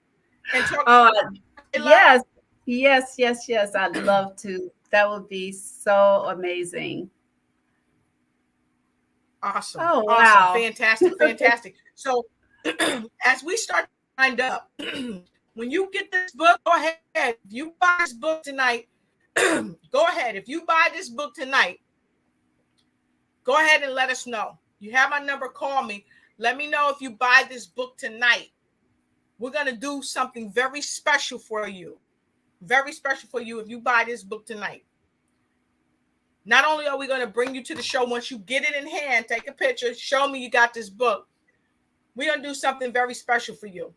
[SPEAKER 3] and talk about
[SPEAKER 1] it? Yes. I'd love to. That would be so amazing.
[SPEAKER 3] Awesome.
[SPEAKER 1] Oh, wow.
[SPEAKER 3] Awesome. Fantastic. So as we start to wind up, when you get this book, go ahead. If you buy this book tonight, go ahead. If you buy this book tonight, go ahead and let us know. You have my number, call me. Let me know if you buy this book tonight. We're going to do something very special for you. Very special for you if you buy this book tonight. Not only are we going to bring you to the show, once you get it in hand, take a picture, show me you got this book. We're going to do something very special for you.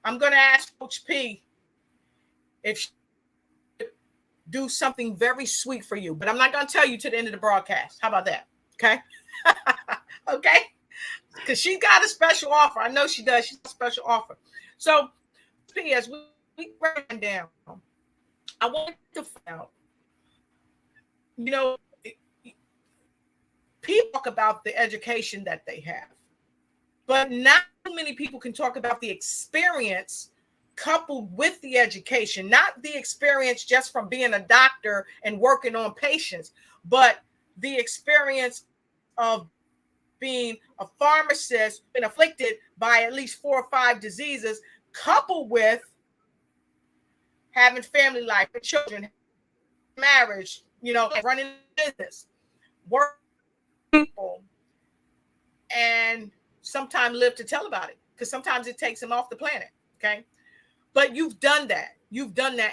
[SPEAKER 3] I'm going to ask Coach P if she could do something very sweet for you, but I'm not going to tell you to the end of the broadcast. How about that? Okay. Okay. Because she got a special offer. I know she does. She's a special offer. So, P, as we break it down, I want to find out, you know, people talk about the education that they have, but not many people can talk about the experience coupled with the education, not the experience just from being a doctor and working on patients, but the experience of being a pharmacist, been afflicted by at least 4 or 5 diseases, coupled with having family life, children, marriage, you know, running a business, work people, and sometimes live to tell about it, because sometimes it takes them off the planet. Okay. But you've done that.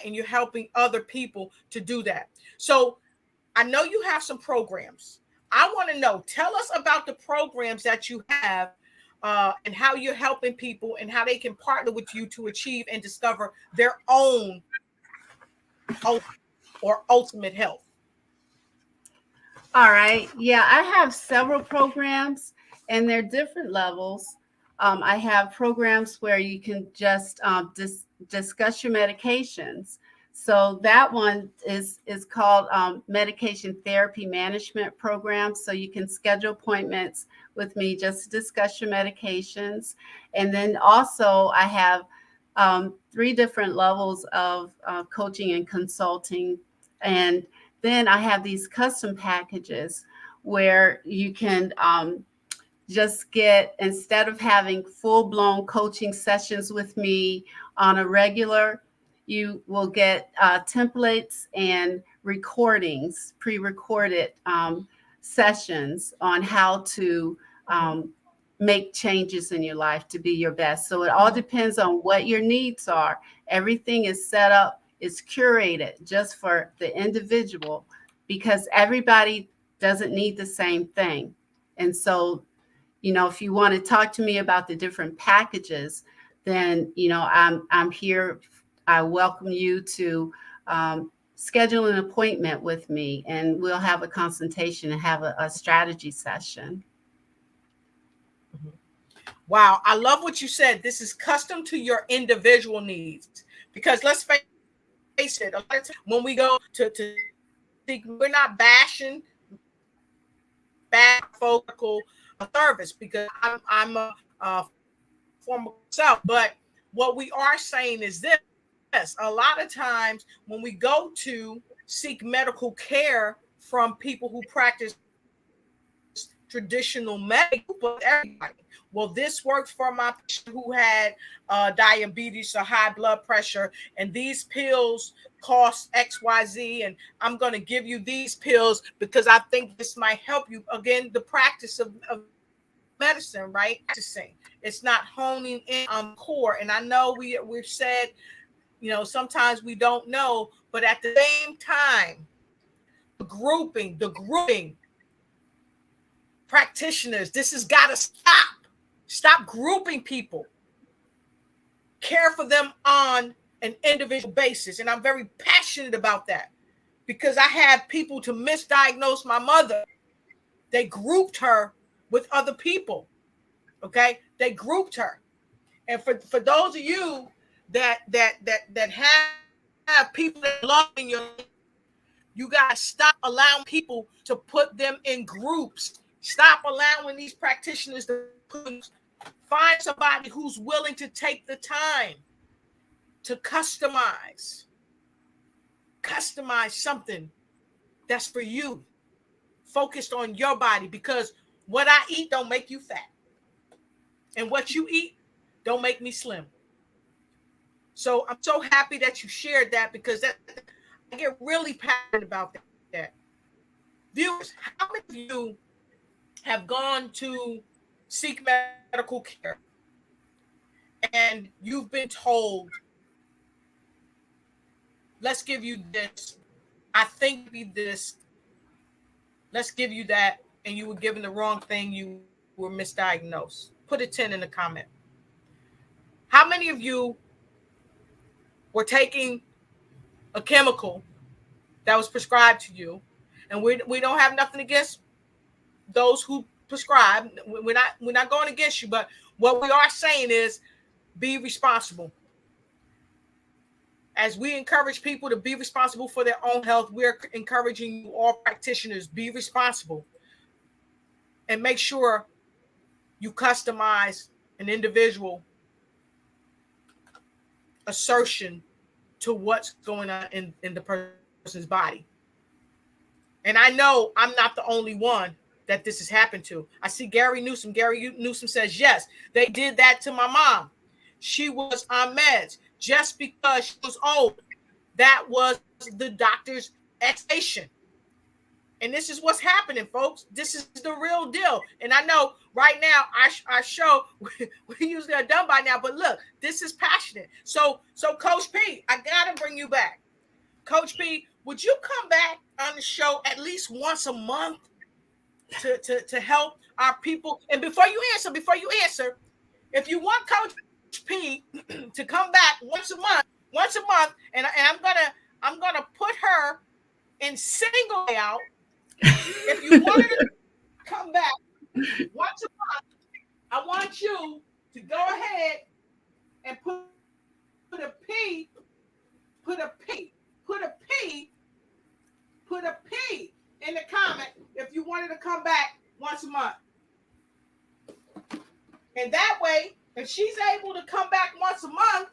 [SPEAKER 3] And you're helping other people to do that. So I know you have some programs. I want to know, tell us about the programs that you have and how you're helping people and how they can partner with you to achieve and discover their own health or ultimate health.
[SPEAKER 1] All right. Yeah, I have several programs and they're different levels. I have programs where you can just discuss your medications. So that one is called Medication Therapy Management Program. So you can schedule appointments with me just to discuss your medications. And then also I have 3 different levels of coaching and consulting. And then I have these custom packages where you can just get, instead of having full-blown coaching sessions with me on a regular, you will get templates and recordings, pre-recorded sessions on how to make changes in your life to be your best. So it all depends on what your needs are. Everything is set up, it's curated just for the individual, because everybody doesn't need the same thing. And so, you know, if you want to talk to me about the different packages, then, you know, I'm here. I welcome you to schedule an appointment with me, and we'll have a consultation and have a strategy session.
[SPEAKER 3] Wow. I love what you said. This is custom to your individual needs, because let's face it, a lot of times when we go to we're not bashing focal service, because I'm a former self, but what we are saying is this: a lot of times when we go to seek medical care from people who practice traditional medical, but everybody. Well, this works for my patient who had diabetes or high blood pressure, and these pills cost XYZ, and I'm going to give you these pills because I think this might help you. Again, the practice of medicine, right? Practicing. It's not honing in on core. And I know we've said, sometimes we don't know, but at the same time, the grouping practitioners, this has got to stop. Stop grouping people. Care for them on an individual basis. And I'm very passionate about that because I had people to misdiagnose my mother. They grouped her with other people. Okay? They grouped her. And for those of you that have people that love in your life, you got to stop allowing people to put them in groups. Stop allowing these practitioners to find somebody who's willing to take the time to customize something that's for you, focused on your body, because what I eat don't make you fat. And what you eat don't make me slim. So I'm so happy that you shared that because I get really passionate about that. Viewers, how many of you have gone to seek medical care and you've been told, let's give you this, I think be this, let's give you that, and you were given the wrong thing, you were misdiagnosed? Put a 10 in the comment. How many of you were taking a chemical that was prescribed to you? And we don't have nothing against those who prescribe. We're not going against you, but what we are saying is be responsible. As we encourage people to be responsible for their own health, we're encouraging you, all practitioners, be responsible and make sure you customize an individual assertion to what's going on in the person's body. And I know I'm not the only one that this has happened to. I see Gary Newsom. Gary Newsom says, yes, they did that to my mom. She was on meds just because she was old. That was the doctor's explanation. And this is what's happening, folks. This is the real deal. And I know right now our show, we usually are done by now, but look, this is passionate. So Coach P, I got to bring you back. Coach P, would you come back on the show at least once a month to help our people? And before you answer, if you want Coach P to come back once a month, and I'm gonna put her in single out. If you want her to come back once a month, I want you to go ahead and put a P in the comment if you wanted to come back once a month. And that way, if she's able to come back once a month,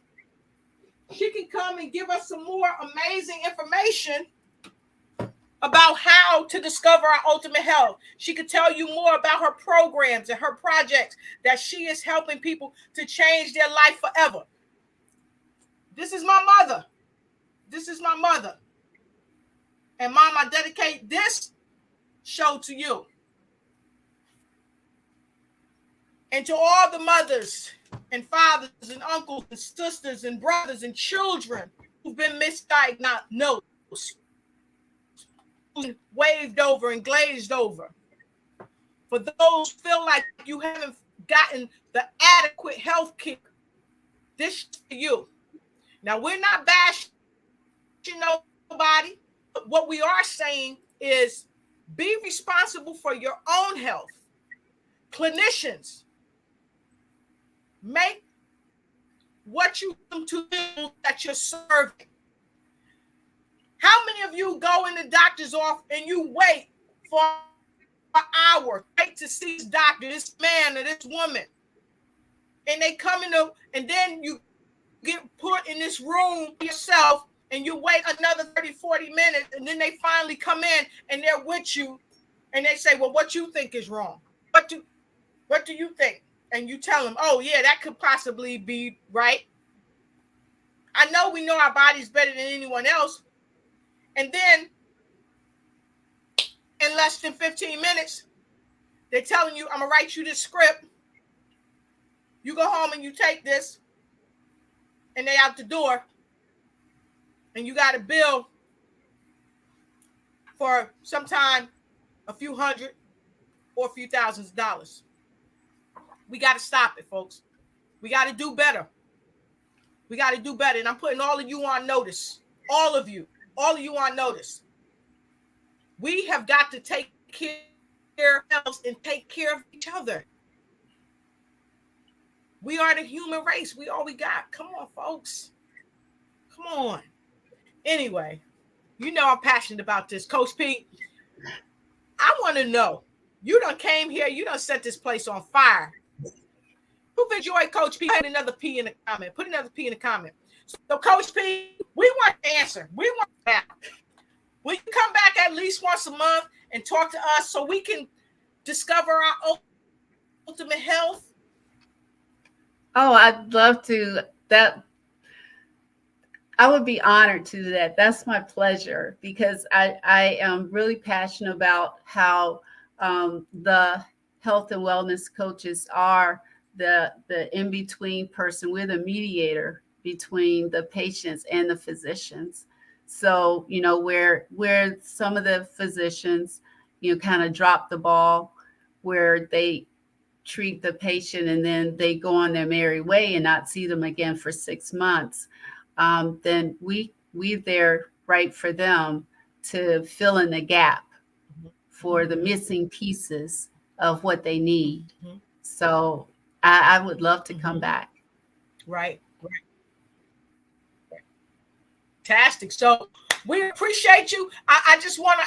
[SPEAKER 3] she can come and give us some more amazing information about how to discover our ultimate health. She could tell you more about her programs and her projects that she is helping people to change their life forever. This is my mother. And Mom, I dedicate this show to you. And to all the mothers and fathers and uncles and sisters and brothers and children who've been misdiagnosed, waved over and glazed over. For those who feel like you haven't gotten the adequate health care, this is for you. Now, we're not bashing nobody. But what we are saying is be responsible for your own health. Clinicians, make what you do to people that you're serving. How many of you go in the doctor's office and you wait for an hour, wait to see this doctor, this man or this woman, and they come in and then you get put in this room yourself and you wait another 30, 40 minutes, and then they finally come in and they're with you And they say, well, what you think is wrong? What do you think? And you tell them, oh yeah, that could possibly be right. I know we know our bodies better than anyone else. And then in less than 15 minutes, they're telling you, I'm gonna write you this script. You go home and you take this, and they out the door, and you got a bill for sometime a few hundred or a few thousands of dollars. We got to stop it, folks. We got to do better. We got to do better. And I'm putting all of you on notice. All of you on notice. We have got to take care of ourselves and take care of each other. We are the human race. We all we got. Come on, folks. Come on. Anyway, you know I'm passionate about this. Coach P, I want to know, you done came here, you done set this place on fire. Who've enjoyed Coach P? Put another P in the comment. Put another P in the comment. So, Coach P, we want the answer. We want that. Will you come back at least once a month and talk to us so we can discover our ultimate health?
[SPEAKER 1] Oh, I'd love to. I would be honored to do that. That's my pleasure, because I am really passionate about how the health and wellness coaches are the in-between person. We're the mediator between the patients and the physicians. So, you know, where some of the physicians, you know, kind of drop the ball, where they treat the patient and then they go on their merry way and not see them again for 6 months, then we're there right for them to fill in the gap for the missing pieces of what they need. Mm-hmm. So I would love to come back.
[SPEAKER 3] Right. Fantastic. So we appreciate you. I just want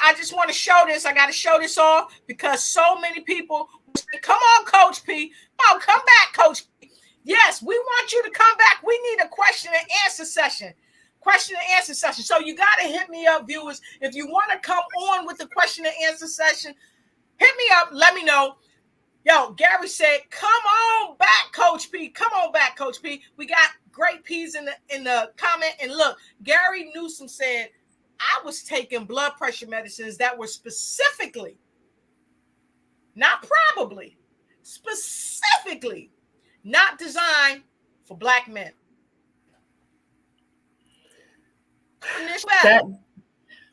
[SPEAKER 3] to show this. I got to show this off because so many people say, come on, Coach P. Oh, come back, Coach P. Yes, we want you to come back. We need a question and answer session. So you got to hit me up, viewers. If you want to come on with the question and answer session, hit me up. Let me know. Yo, Gary said, come on back, Coach P. Come on back, Coach P. We got great P's in the comment. And look, Gary Newsom said, I was taking blood pressure medicines that were specifically, not probably, specifically not designed for Black men.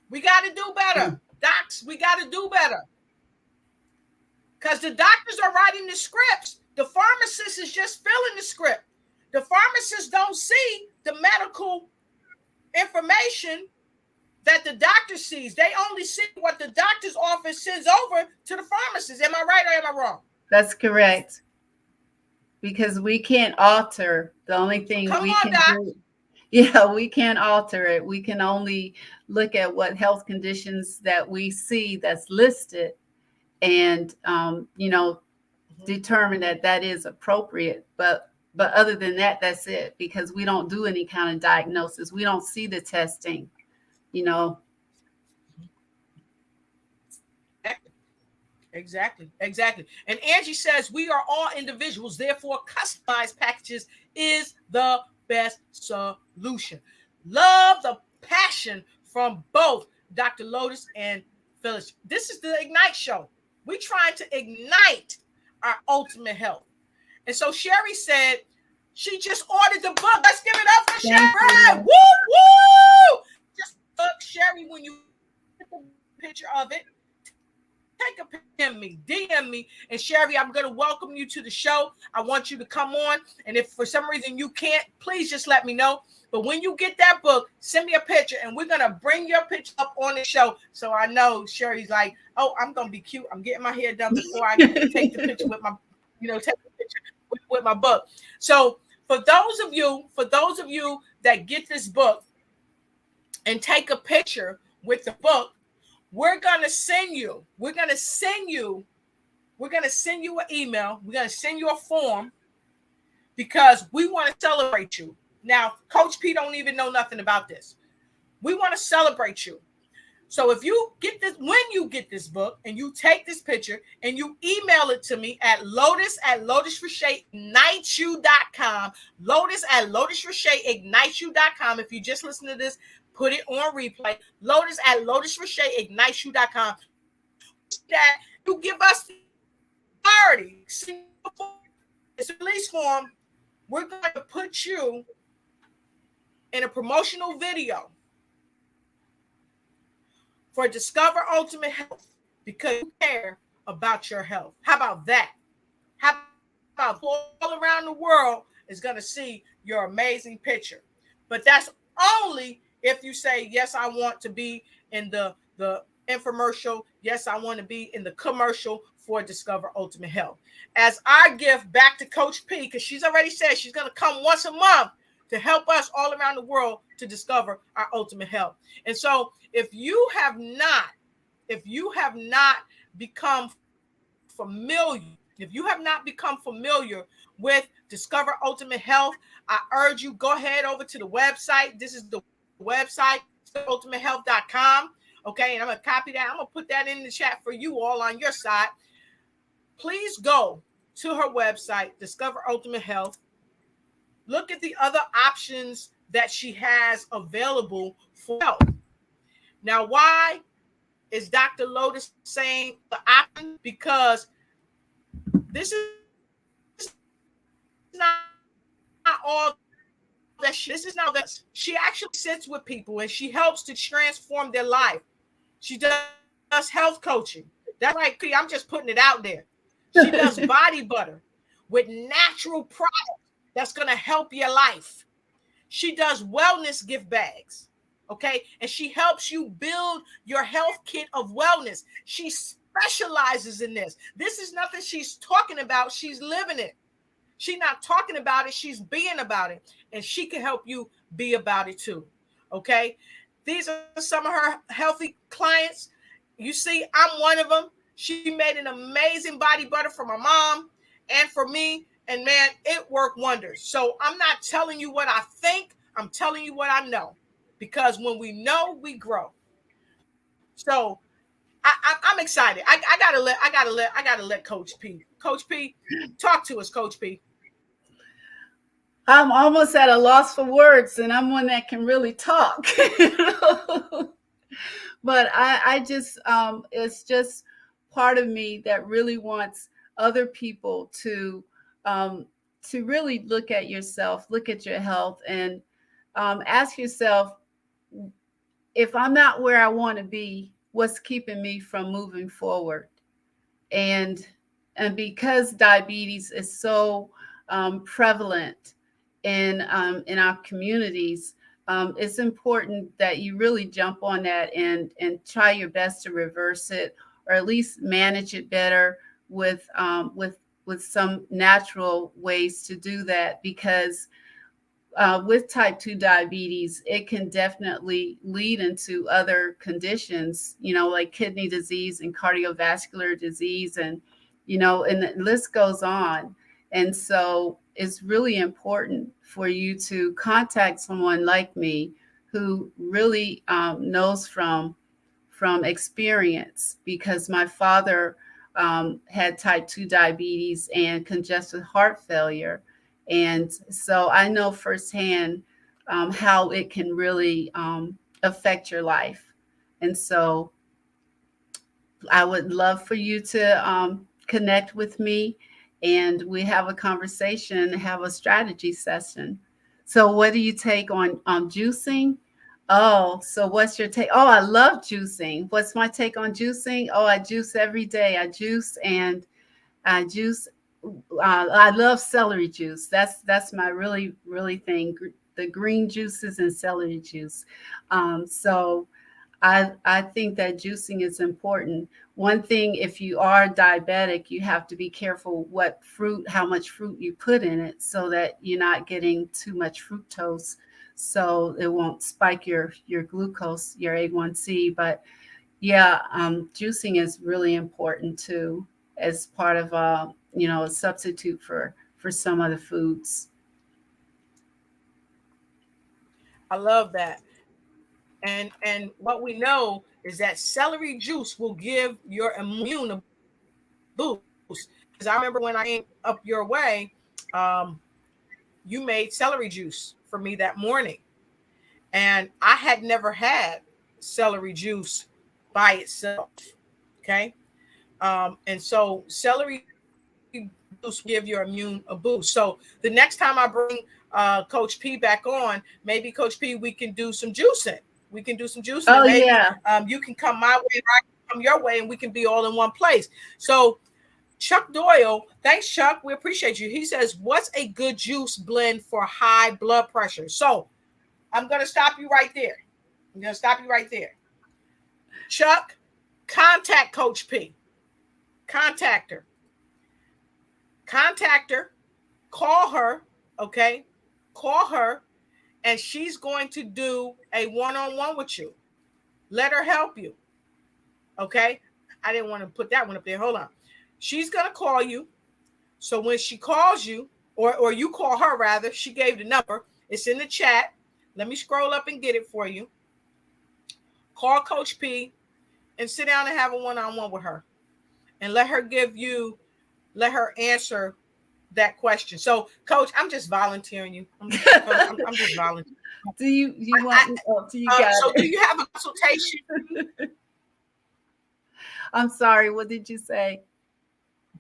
[SPEAKER 3] We got to do better. Docs, we got to do better. Because the doctors are writing the scripts. The pharmacist is just filling the script. The pharmacists don't see the medical information that the doctor sees. They only see what the doctor's office sends over to the pharmacist. Am I right or am I wrong?
[SPEAKER 1] That's correct. Because we can't alter. The only thing we can do. Yeah, we can't alter it. We can only look at what health conditions that we see that's listed and, determine that is appropriate. But other than that, that's it, because we don't do any kind of diagnosis. We don't see the testing,
[SPEAKER 3] Exactly. And Angie says, we are all individuals. Therefore, customized packages is the best solution. Love the passion from both Dr. Lotus and Phyllis. This is the Ignite Show. We're trying to ignite our ultimate health. And so Sherry said she just ordered the book. Let's give it up for Sherry. Woo, woo! Just look, Sherry, when you get the picture of it, take a picture of me, DM me, and Sherry, I'm going to welcome you to the show. I want you to come on. And if for some reason you can't, please just let me know. But when you get that book, send me a picture, and we're going to bring your picture up on the show. So I know Sherry's like, oh, I'm going to be cute. I'm getting my hair done before I take the picture with my, with my book. So for those of you that get this book and take a picture with the book, we're going to send you an email. We're going to send you a form because we want to celebrate you. Now, Coach P don't even know nothing about this. We want to celebrate you. So if you get this, when you get this book and you take this picture and you email it to me at lotus@lotusricheigniteyou.com, lotus@lotusricheigniteyou.com. If you just listen to this, put it on replay, lotus@lotusricheigniteyou.com. That you give us the authority. It's a release form. We're going to put you in a promotional video for Discover Ultimate Health because you care about your health. How about that? How about all around the world is going to see your amazing picture? But that's only if you say, yes, I want to be in the infomercial. Yes, I want to be in the commercial for Discover Ultimate Health. As our gift back to Coach P, because she's already said she's going to come once a month to help us all around the world to discover our ultimate health. And so if you have not become familiar, with Discover Ultimate Health, I urge you, go ahead over to the website. This is the website, ultimatehealth.com. Okay, and I'm going to copy that. I'm going to put that in the chat for you all on your side. Please go to her website, Discover Ultimate Health. Look at the other options that she has available for health. Now, why is Dr. Lotus saying the option? Because this is not all that this is not that she actually sits with people and she helps to transform their life. She does health coaching. That's right, P. I'm just putting it out there. She does body butter with natural products that's going to help your life. She does wellness gift bags. Okay. And she helps you build your health kit of wellness. She specializes in this. This is nothing she's talking about. She's living it. She's not talking about it. She's being about it. And she can help you be about it too. Okay. These are some of her healthy clients. You see, I'm one of them. She made an amazing body butter for my mom and for me. And man, it worked wonders. So I'm not telling you what I think. I'm telling you what I know. Because when we know, we grow. So I'm excited. I gotta let Coach P. Coach P, talk to us, Coach P.
[SPEAKER 1] I'm almost at a loss for words, and I'm one that can really talk. But I just it's just part of me that really wants other people to really look at yourself, look at your health, and ask yourself, if I'm not where I want to be, what's keeping me from moving forward? And because diabetes is so prevalent in our communities, it's important that you really jump on that and try your best to reverse it, or at least manage it better with some natural ways to do that. Because with type 2 diabetes, it can definitely lead into other conditions, like kidney disease and cardiovascular disease, and the list goes on. And so it's really important for you to contact someone like me who really knows from experience, because my father had type 2 diabetes and congestive heart failure. And so I know firsthand how it can really affect your life. And so I would love for you to connect with me, and we have a conversation, have a strategy session. So what do you take on juicing? Oh, so what's your take? Oh, I love juicing. What's my take on juicing? Oh, I juice every day. I juice. I love celery juice. That's my really thing. The green juices and celery juice. So I think that juicing is important. One thing, if you are diabetic, you have to be careful how much fruit you put in it, so that you're not getting too much fructose, so it won't spike your glucose, your A1C. But yeah, juicing is really important too, as part of a substitute for some of the foods.
[SPEAKER 3] I love that. And what we know is that celery juice will give your immune a boost. Because I remember when I came up your way, you made celery juice for me that morning. And I had never had celery juice by itself. Okay. And so celery juice give your immune a boost. So the next time I bring Coach P back on, maybe Coach P, we can do some juicing. We can do some juicing.
[SPEAKER 1] Oh,
[SPEAKER 3] maybe,
[SPEAKER 1] yeah.
[SPEAKER 3] You can come my way, and I can come your way, and we can be all in one place. So Chuck Doyle, thanks, Chuck. We appreciate you. He says, what's a good juice blend for high blood pressure? So I'm going to stop you right there. Chuck, contact Coach P. Contact her. Call her, okay? Call her, and she's going to do a one-on-one with you. Let her help you, okay? I didn't want to put that one up there. Hold on. She's going to call you. So when she calls you, or you call her rather, she gave the number. It's in the chat. Let me scroll up and get it for you. Call Coach P and sit down and have a one-on-one with her. And let her answer that question. So, Coach, I'm just volunteering you. I'm just volunteering.
[SPEAKER 1] Do you want? Do you got
[SPEAKER 3] so
[SPEAKER 1] it?
[SPEAKER 3] do you have a consultation?
[SPEAKER 1] I'm sorry. What did you say?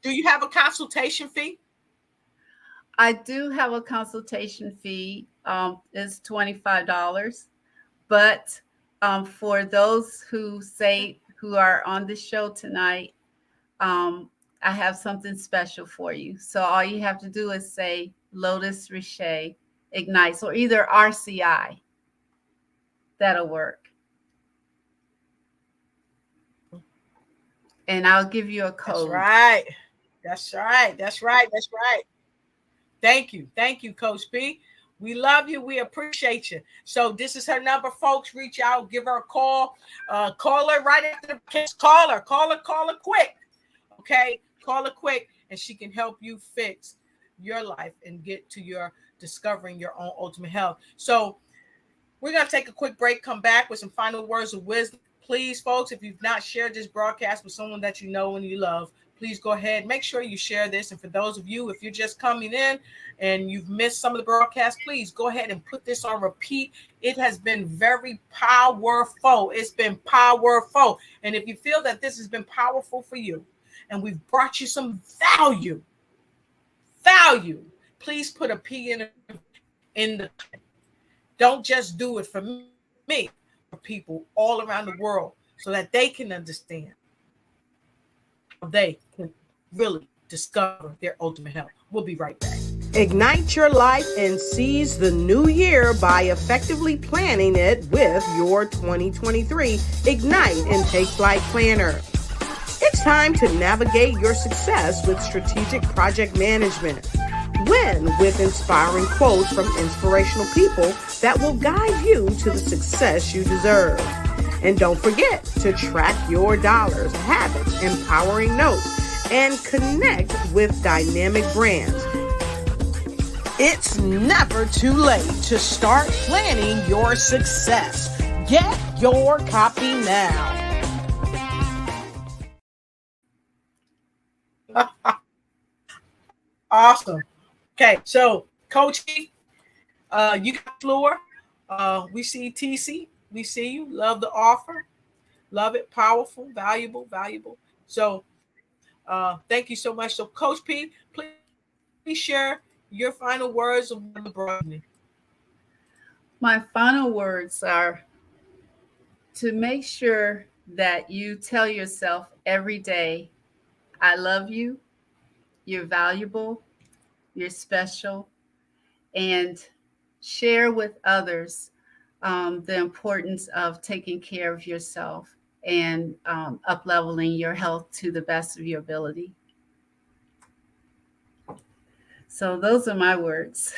[SPEAKER 3] Do you have a consultation fee?
[SPEAKER 1] I do have a consultation fee. It's $25, but for those who are on the show tonight, I have something special for you. So all you have to do is say Lotus Riche Ignites, or either RCI. That'll work. And I'll give you a code.
[SPEAKER 3] That's right. Thank you, Coach P. We love you. We appreciate you. So this is her number, folks. Reach out, give her a call. Call her right after the kiss. Call her quick. Okay, call her quick, and she can help you fix your life and get to your discovering your own ultimate health. So we're going to take a quick break, come back with some final words of wisdom. Please, folks, if you've not shared this broadcast with someone that you know and you love, please go ahead. Make sure you share this. And for those of you, if you're just coming in and you've missed some of the broadcast, please go ahead and put this on repeat. It has been very powerful. It's been powerful. And if you feel that this has been powerful for you and we've brought you some value, please put a P in the. Don't just do it for me, for people all around the world so that they can understand. They can really discover their ultimate health. We'll be right back.
[SPEAKER 2] Ignite your life and seize the new year by effectively planning it with your 2023 Ignite and Take Flight Planner. It's time to navigate your success with strategic project management. Win with inspiring quotes from inspirational people that will guide you to the success you deserve. And don't forget to track your dollars, habits, empowering notes, and connect with dynamic brands. It's never too late to start planning your success. Get your copy now.
[SPEAKER 3] Awesome. Okay, so Coach, you got the floor. We see TC. We see you. Love the offer. Love it. Powerful, valuable. So thank you so much. So Coach P, please share your final words of the broadening.
[SPEAKER 1] My final words are to make sure that you tell yourself every day, I love you, you're valuable, you're special, and share with others the importance of taking care of yourself and up-leveling your health to the best of your ability. So those are my words.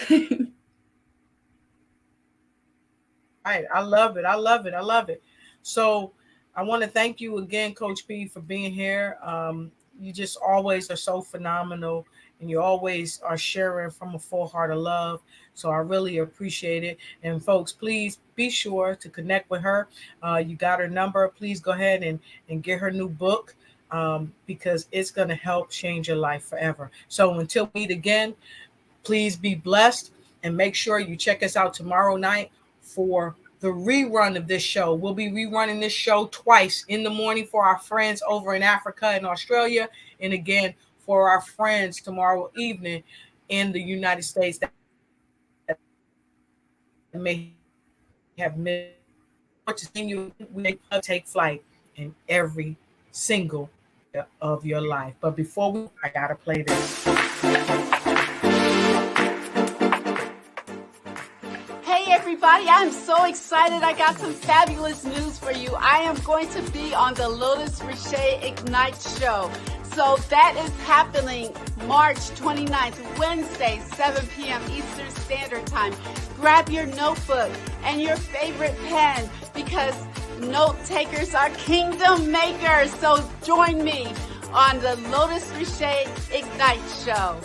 [SPEAKER 3] Right. I love it. So I want to thank you again, Coach P, for being here. you just always are so phenomenal, and you always are sharing from a full heart of love. So I really appreciate it. And folks, please be sure to connect with her. You got her number. Please go ahead and get her new book, because it's going to help change your life forever. So until we meet again, please be blessed, and make sure you check us out tomorrow night for the rerun of this show. We'll be rerunning this show twice, in the morning for our friends over in Africa and Australia, and again for our friends tomorrow evening in the United States that may have missed. Continue to take flight in every single of your life. But before I gotta play this.
[SPEAKER 1] Hey everybody, I'm so excited. I got some fabulous news for you. I am going to be on the Lotus Riche Ignite show. So that is happening March 29th, Wednesday, 7 p.m. Eastern Standard Time. Grab your notebook and your favorite pen, because note takers are kingdom makers. So join me on the Lotus Riche Ignite show.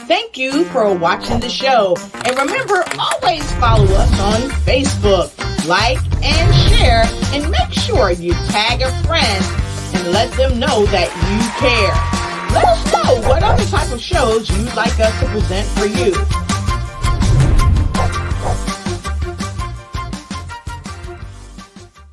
[SPEAKER 2] Thank you for watching the show. And remember, always follow us on Facebook. Like and share, and make sure you tag a friend and let them know that you care. Let us know what other type of shows you'd like us to present for you.